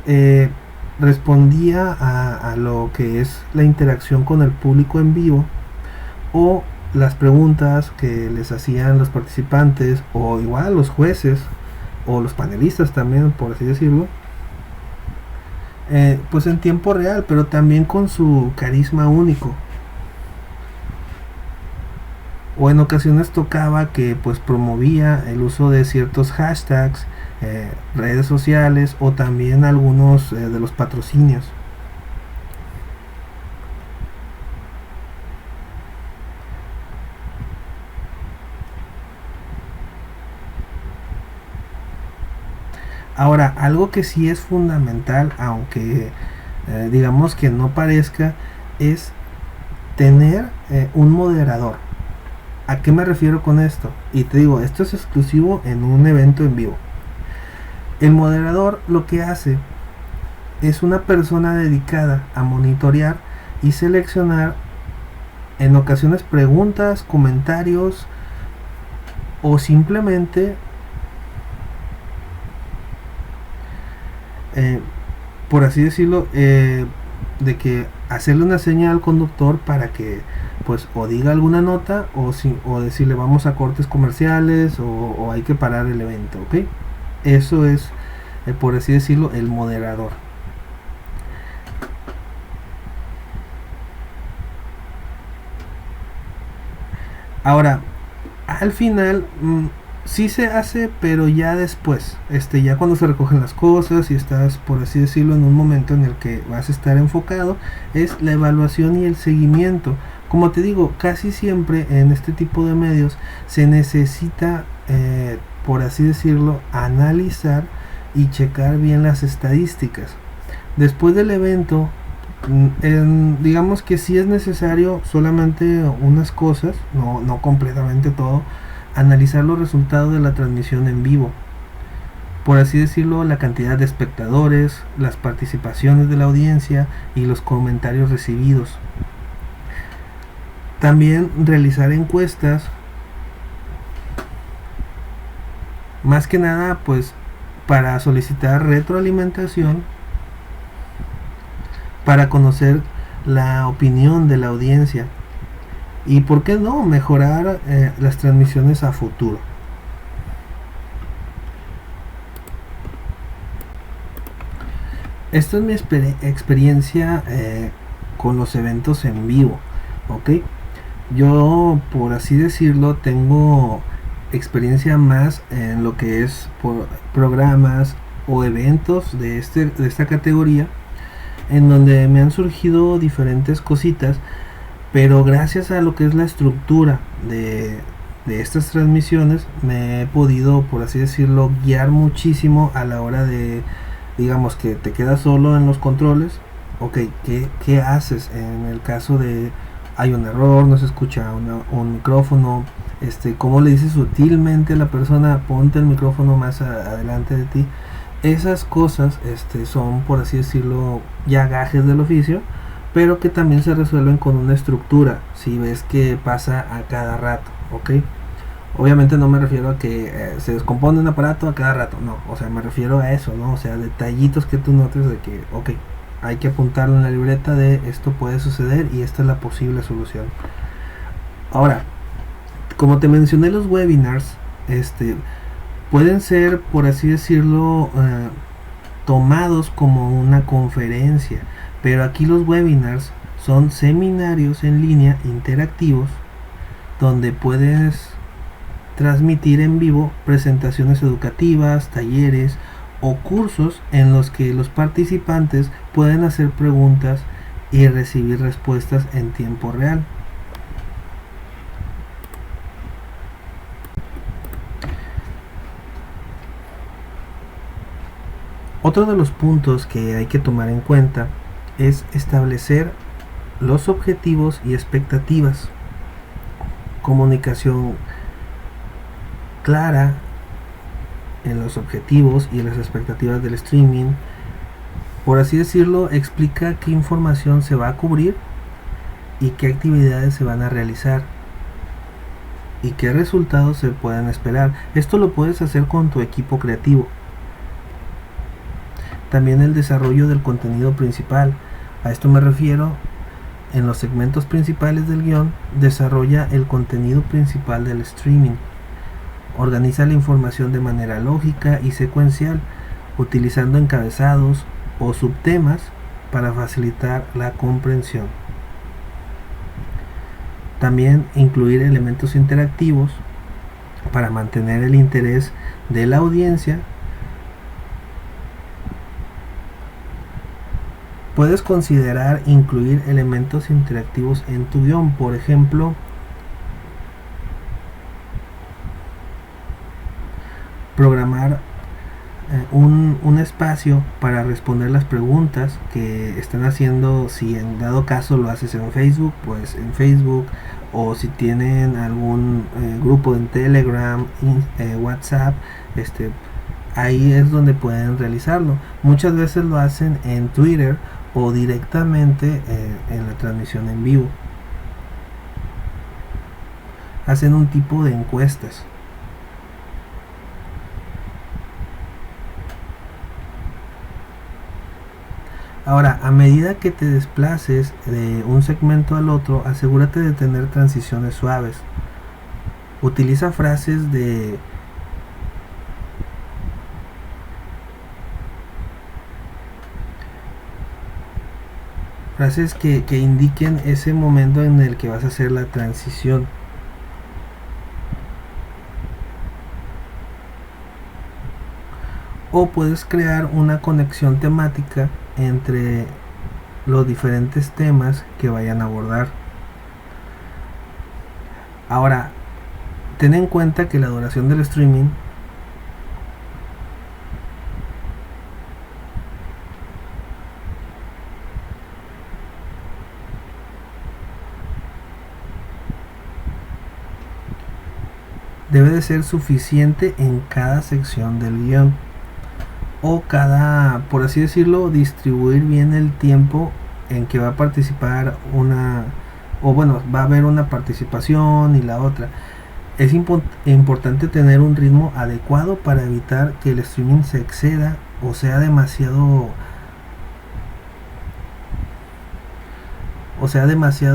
respondía a lo que es la interacción con el público en vivo, o las preguntas que les hacían los participantes, o igual los jueces o los panelistas también, por así decirlo, pues en tiempo real, pero también con su carisma único. O en ocasiones tocaba que pues promovía el uso de ciertos hashtags, redes sociales, o también algunos de los patrocinios. Ahora, algo que sí es fundamental, aunque digamos que no parezca, es tener un moderador. ¿A qué me refiero con esto? Y te digo, esto es exclusivo en un evento en vivo. El moderador lo que hace es una persona dedicada a monitorear y seleccionar en ocasiones preguntas, comentarios, o simplemente por así decirlo, de que hacerle una señal al conductor para que pues o diga alguna nota o decirle vamos a cortes comerciales o hay que parar el evento, ¿ok? Eso es, por así decirlo, el moderador. Ahora, al final sí se hace, pero ya después, ya cuando se recogen las cosas y estás, por así decirlo, en un momento en el que vas a estar enfocado, es la evaluación y el seguimiento. Como te digo, casi siempre en este tipo de medios se necesita, por así decirlo, analizar y checar bien las estadísticas. Después del evento, digamos que sí es necesario solamente unas cosas, no completamente todo, analizar los resultados de la transmisión en vivo. Por así decirlo, la cantidad de espectadores, las participaciones de la audiencia y los comentarios recibidos. También realizar encuestas, más que nada pues para solicitar retroalimentación, para conocer la opinión de la audiencia y por qué no mejorar las transmisiones a futuro. Esta es mi experiencia con los eventos en vivo, ¿ok? Yo, por así decirlo, tengo experiencia más en lo que es por programas o eventos de esta categoría, en donde me han surgido diferentes cositas, pero gracias a lo que es la estructura de estas transmisiones me he podido, por así decirlo, guiar muchísimo a la hora de, digamos que te quedas solo en los controles. Ok, ¿qué haces en el caso de hay un error, no se escucha un micrófono? ¿Cómo le dices sutilmente a la persona ponte el micrófono más adelante de ti? Esas cosas son, por así decirlo, ya gajes del oficio, pero que también se resuelven con una estructura, si ves que pasa a cada rato, ¿ok? Obviamente no me refiero a que se descompone un aparato a cada rato, no, o sea, me refiero a eso, ¿no? O sea, detallitos que tú notes de que, ok, hay que apuntarlo en la libreta de esto puede suceder y esta es la posible solución. Ahora, como te mencioné, los webinars, pueden ser, por así decirlo, tomados como una conferencia, pero aquí los webinars son seminarios en línea interactivos donde puedes transmitir en vivo presentaciones educativas, talleres o cursos en los que los participantes pueden hacer preguntas y recibir respuestas en tiempo real. Otro de los puntos que hay que tomar en cuenta es establecer los objetivos y expectativas, comunicación clara en los objetivos y las expectativas del streaming. Por así decirlo, explica qué información se va a cubrir y qué actividades se van a realizar y qué resultados se pueden esperar. Esto lo puedes hacer con tu equipo creativo. También el desarrollo del contenido principal. A esto me refiero, en los segmentos principales del guión, desarrolla el contenido principal del streaming. Organiza la información de manera lógica y secuencial, utilizando encabezados o subtemas para facilitar la comprensión. También incluir elementos interactivos para mantener el interés de la audiencia. Puedes considerar incluir elementos interactivos en tu guión, por ejemplo, programar un espacio para responder las preguntas que están haciendo. Si en dado caso lo haces en Facebook, pues en Facebook, o si tienen algún grupo en Telegram, WhatsApp, ahí es donde pueden realizarlo. Muchas veces lo hacen en Twitter o directamente en la transmisión en vivo. Hacen un tipo de encuestas. Ahora, a medida que te desplaces de un segmento al otro, asegúrate de tener transiciones suaves. Utiliza frases de que indiquen ese momento en el que vas a hacer la transición. O puedes crear una conexión temática entre los diferentes temas que vayan a abordar. Ahora, ten en cuenta que la duración del streaming debe de ser suficiente en cada sección del guión, o cada, por así decirlo, distribuir bien el tiempo en que va a participar una, o bueno, va a haber una participación y la otra. Es importante tener un ritmo adecuado para evitar que el streaming se exceda o sea demasiado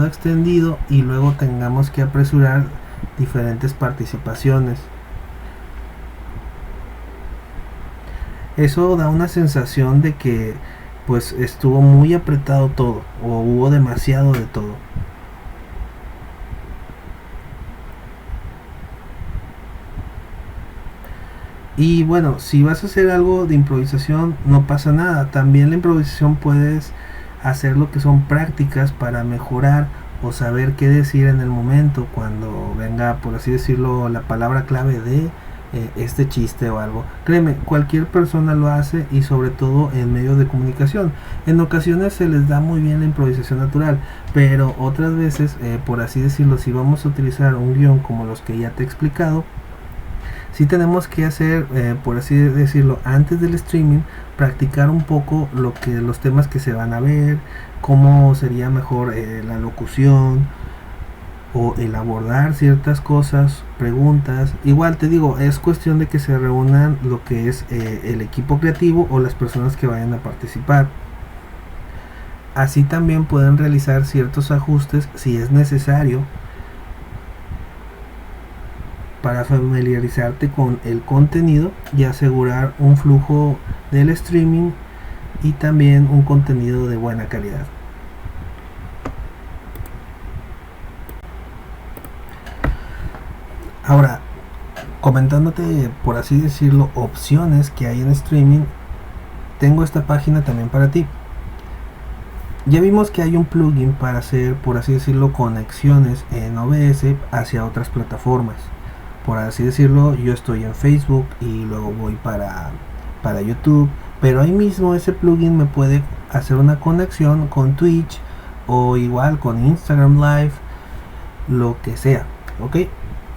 extendido y luego tengamos que apresurar diferentes participaciones. Eso da una sensación de que pues estuvo muy apretado todo o hubo demasiado de todo. Y bueno, si vas a hacer algo de improvisación no pasa nada. También la improvisación puedes hacer lo que son prácticas para mejorar o saber qué decir en el momento cuando venga, por así decirlo, la palabra clave de este chiste o algo. Créeme, cualquier persona lo hace y sobre todo en medios de comunicación. En ocasiones se les da muy bien la improvisación natural, pero otras veces, por así decirlo, si vamos a utilizar un guión como los que ya te he explicado, sí tenemos que hacer, por así decirlo, antes del streaming, practicar un poco los temas que se van a ver, cómo sería mejor la locución o el abordar ciertas cosas, preguntas. Igual te digo, es cuestión de que se reúnan lo que es el equipo creativo o las personas que vayan a participar. Así también pueden realizar ciertos ajustes si es necesario para familiarizarte con el contenido y asegurar un flujo del streaming y también un contenido de buena calidad. Ahora, comentándote, por así decirlo, opciones que hay en streaming, tengo esta página también para ti. Ya vimos que hay un plugin para hacer, por así decirlo, conexiones en OBS hacia otras plataformas. Por así decirlo, yo estoy en Facebook y luego voy para YouTube, pero ahí mismo ese plugin me puede hacer una conexión con Twitch o igual con Instagram Live, lo que sea, ¿ok?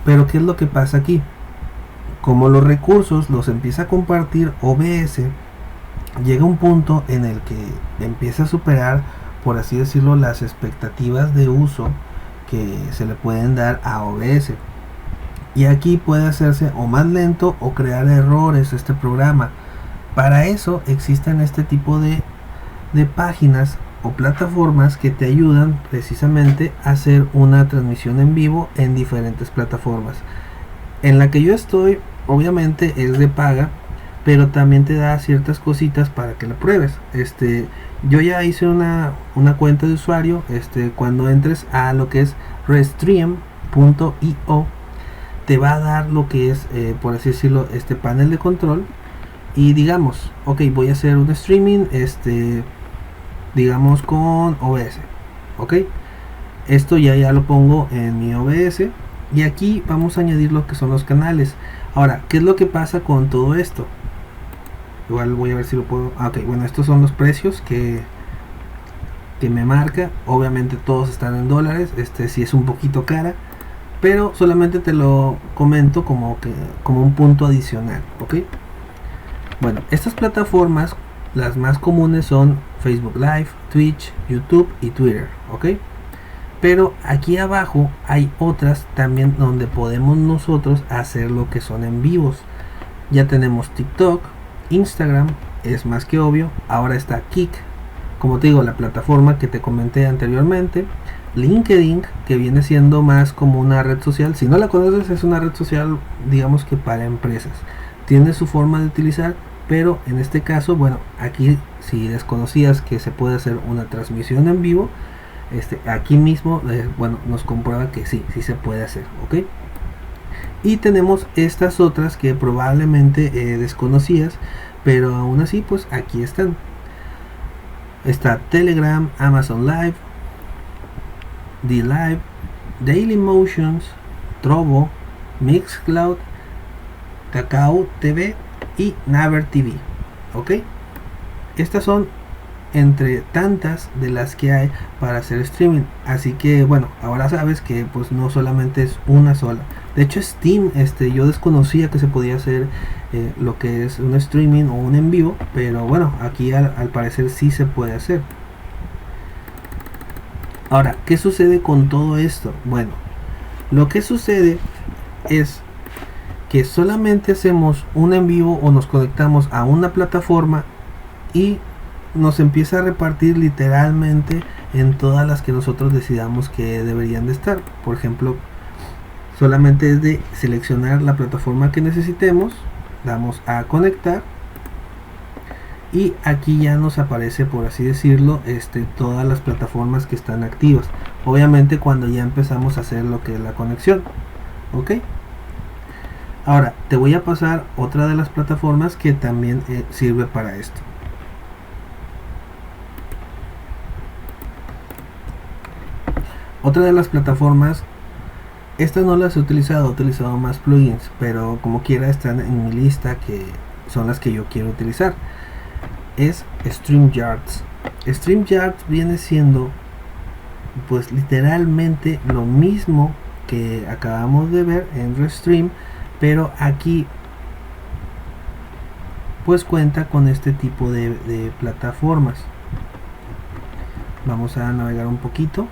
Pero ¿qué es lo que pasa aquí? Como los recursos los empieza a compartir OBS, llega un punto en el que empieza a superar, por así decirlo, las expectativas de uso que se le pueden dar a OBS. Y aquí puede hacerse o más lento o crear errores este programa. Para eso existen este tipo de páginas o plataformas que te ayudan precisamente a hacer una transmisión en vivo en diferentes plataformas. En la que yo estoy, obviamente es de paga, pero también te da ciertas cositas para que la pruebes. Yo ya hice una cuenta de usuario. Cuando entres a lo que es restream.io, te va a dar lo que es, por así decirlo, este panel de control. Y digamos, ok, voy a hacer un streaming, digamos con OBS, ok. Esto ya lo pongo en mi OBS y aquí vamos a añadir lo que son los canales. Ahora, ¿qué es lo que pasa con todo esto? Igual voy a ver si lo puedo. Ok, bueno, estos son los precios que me marca. Obviamente todos están en dólares. Sí es un poquito cara, pero solamente te lo comento como un punto adicional, ok. Bueno, estas plataformas, las más comunes son Facebook Live, Twitch, YouTube y Twitter, ok. Pero aquí abajo hay otras también donde podemos nosotros hacer lo que son en vivos. Ya tenemos TikTok, Instagram, es más que obvio. Ahora está Kick, como te digo, la plataforma que te comenté anteriormente, LinkedIn, que viene siendo más como una red social. Si no la conoces, es una red social, digamos que para empresas. Tiene su forma de utilizar, pero en este caso, bueno, aquí si desconocías que se puede hacer una transmisión en vivo, aquí mismo, bueno, nos comprueba que sí se puede hacer, ¿ok? Y tenemos estas otras que probablemente desconocías, pero aún así, pues aquí están. Está Telegram, Amazon Live, DLive, Dailymotions, Trovo, Mixcloud, Kakao TV y Naver TV. ¿Ok? Estas son entre tantas de las que hay para hacer streaming. Así que bueno, ahora sabes que pues no solamente es una sola. De hecho Steam, yo desconocía que se podía hacer lo que es un streaming o un en vivo, pero bueno, aquí al parecer sí se puede hacer. Ahora, ¿qué sucede con todo esto? Bueno, lo que sucede es que solamente hacemos un en vivo o nos conectamos a una plataforma y nos empieza a repartir literalmente en todas las que nosotros decidamos que deberían de estar. Por ejemplo, solamente es de seleccionar la plataforma que necesitemos, damos a conectar y aquí ya nos aparece, por así decirlo, todas las plataformas que están activas. Obviamente cuando ya empezamos a hacer lo que es la conexión. ¿Ok? Ahora te voy a pasar otra de las plataformas que también sirve para esto. Otra de las plataformas, estas no las he utilizado más plugins, pero como quiera están en mi lista, que son las que yo quiero utilizar. Es StreamYards. StreamYards viene siendo pues literalmente lo mismo que acabamos de ver en Restream, pero aquí pues cuenta con este tipo de plataformas. Vamos a navegar un poquito.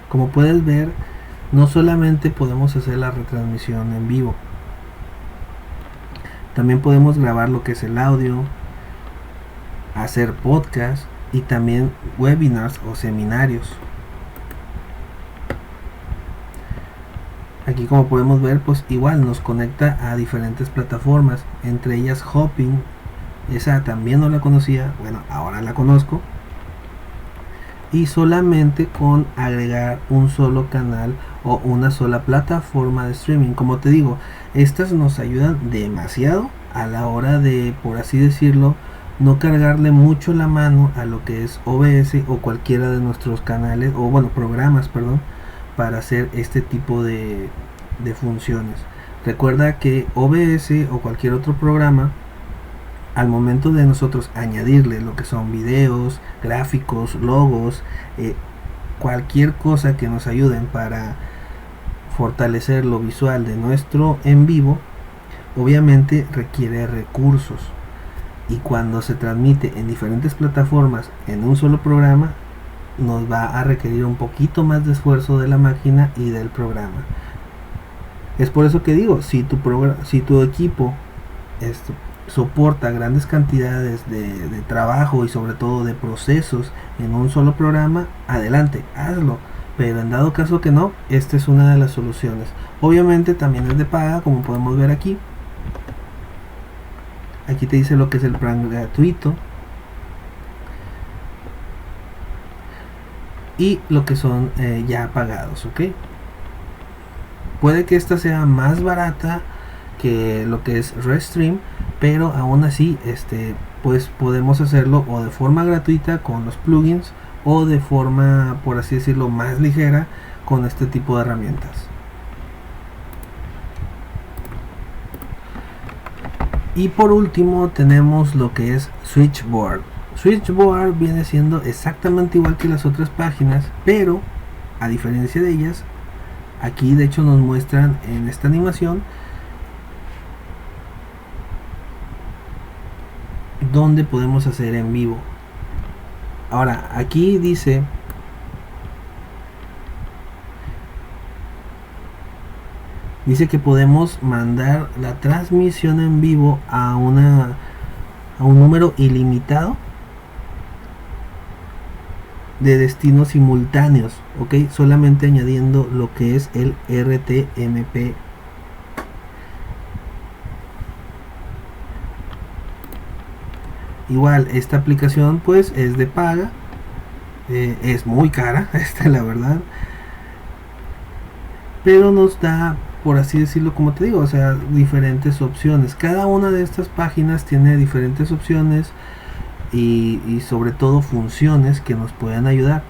Como puedes ver, no solamente podemos hacer la retransmisión en vivo, también podemos grabar lo que es el audio, hacer podcast y también webinars o seminarios. Aquí, como podemos ver, pues igual nos conecta a diferentes plataformas, entre ellas Hopin. Esa también no la conocía, bueno, ahora la conozco. Y solamente con agregar un solo canal o una sola plataforma de streaming, como te digo, estas nos ayudan demasiado a la hora de, por así decirlo, no cargarle mucho la mano a lo que es OBS o cualquiera de nuestros canales, o bueno, programas, perdón, para hacer este tipo de funciones. Recuerda que OBS o cualquier otro programa, al momento de nosotros añadirle lo que son videos, gráficos, logos, cualquier cosa que nos ayuden para fortalecer lo visual de nuestro en vivo, obviamente requiere recursos, y cuando se transmite en diferentes plataformas en un solo programa, nos va a requerir un poquito más de esfuerzo de la máquina y del programa. Es por eso que digo, si tu equipo soporta grandes cantidades de trabajo y sobre todo de procesos en un solo programa, adelante, hazlo. Pero en dado caso que no, esta es una de las soluciones. Obviamente también es de paga, como podemos ver aquí. Aquí te dice lo que es el plan gratuito y lo que son ya pagados, ¿ok? Puede que esta sea más barata que lo que es Restream, pero aún así pues podemos hacerlo o de forma gratuita con los plugins, o de forma, por así decirlo, más ligera con este tipo de herramientas. Y por último tenemos lo que es Switchboard. Switchboard viene siendo exactamente igual que las otras páginas, pero a diferencia de ellas, aquí de hecho nos muestran en esta animación donde podemos hacer en vivo. Ahora, aquí dice que podemos mandar la transmisión en vivo a un número ilimitado de destinos simultáneos, ok, solamente añadiendo lo que es el RTMP. Igual esta aplicación pues es de paga, es muy cara, la verdad, pero nos da, por así decirlo, como te digo, o sea, diferentes opciones. Cada una de estas páginas tiene diferentes opciones y sobre todo funciones que nos puedan ayudar.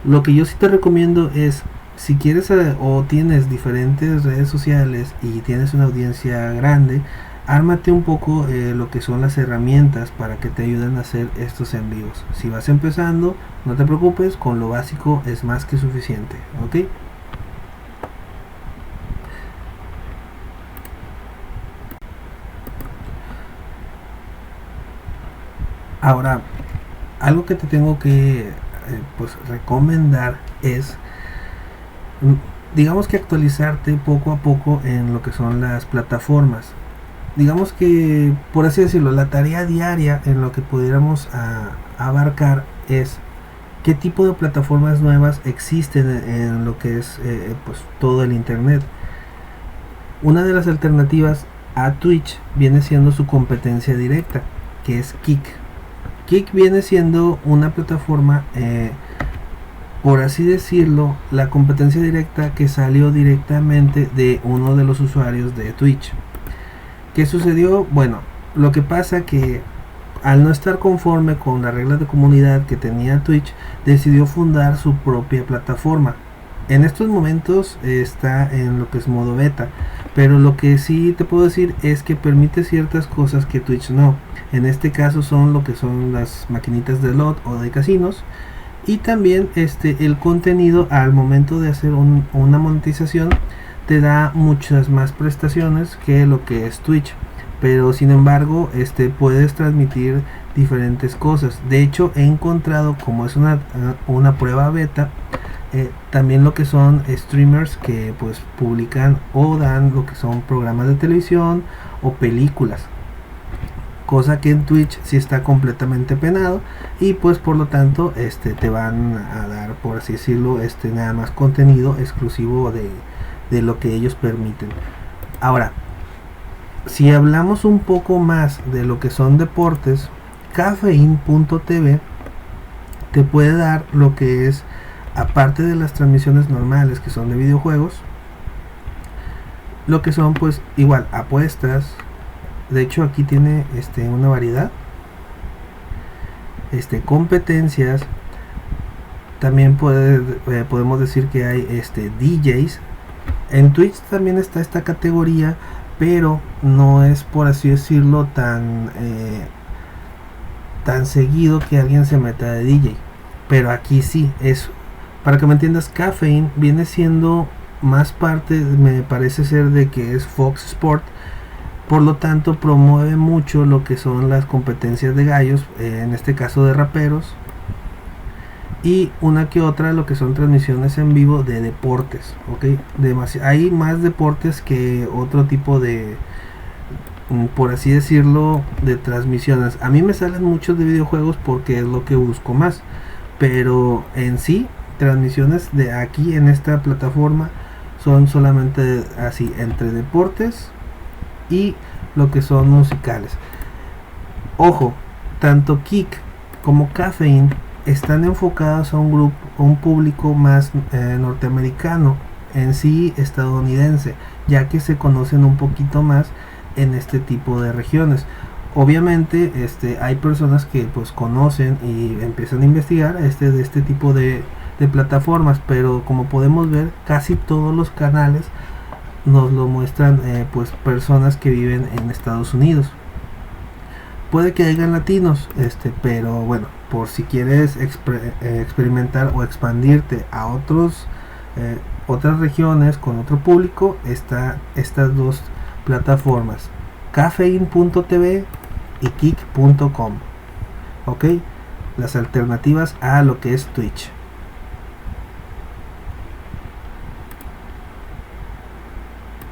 Lo que yo sí te recomiendo es, si quieres o tienes diferentes redes sociales y tienes una audiencia grande, ármate un poco lo que son las herramientas para que te ayuden a hacer estos en vivos. Si vas empezando, no te preocupes, con lo básico es más que suficiente, ¿ok? Ahora, algo que te tengo que pues recomendar es, digamos que actualizarte poco a poco en lo que son las plataformas. Digamos que, por así decirlo, la tarea diaria en lo que pudiéramos abarcar es qué tipo de plataformas nuevas existen en lo que es pues todo el internet. Una de las alternativas a Twitch viene siendo su competencia directa, que es Kick. Kick viene siendo una plataforma, por así decirlo, la competencia directa que salió directamente de uno de los usuarios de Twitch. ¿Qué sucedió? Bueno, lo que pasa que al no estar conforme con las reglas de comunidad que tenía Twitch, decidió fundar su propia plataforma. En estos momentos está en lo que es modo beta, pero lo que sí te puedo decir es que permite ciertas cosas que Twitch no. En este caso son lo que son las maquinitas de slot o de casinos, y también el contenido al momento de hacer una monetización te da muchas más prestaciones que lo que es Twitch, pero sin embargo puedes transmitir diferentes cosas. De hecho, he encontrado, como es una prueba beta, también lo que son streamers que pues publican o dan lo que son programas de televisión o películas, cosa que en Twitch sí está completamente penado, y pues por lo tanto te van a dar, por así decirlo, nada más contenido exclusivo de lo que ellos permiten. Ahora, si hablamos un poco más de lo que son deportes, Caffeine.tv te puede dar lo que es, aparte de las transmisiones normales que son de videojuegos, lo que son pues igual apuestas. De hecho aquí tiene una variedad, competencias. También podemos decir que hay DJs. En Twitch también está esta categoría, pero no es, por así decirlo, tan seguido que alguien se meta de DJ. Pero aquí sí, es, para que me entiendas, Caffeine viene siendo más parte, me parece ser, de que es Fox Sport. Por lo tanto promueve mucho lo que son las competencias de gallos, en este caso de raperos, y una que otra lo que son transmisiones en vivo de deportes, ¿ok? Hay más deportes que otro tipo de, por así decirlo, de transmisiones. A mí me salen muchos de videojuegos porque es lo que busco más, pero en sí, transmisiones de aquí en esta plataforma son solamente así, entre deportes y lo que son musicales. Ojo, tanto Kick como Caffeine están enfocados a un público más norteamericano, en sí estadounidense, ya que se conocen un poquito más en este tipo de regiones. Obviamente hay personas que pues conocen y empiezan a investigar de este tipo de plataformas, pero como podemos ver, casi todos los canales nos lo muestran pues personas que viven en Estados Unidos. Puede que hayan latinos, pero bueno, por si quieres experimentar o expandirte a otras regiones con otro público, estas dos plataformas, Caffeine.tv y Kick.com, ok. las alternativas a lo que es Twitch.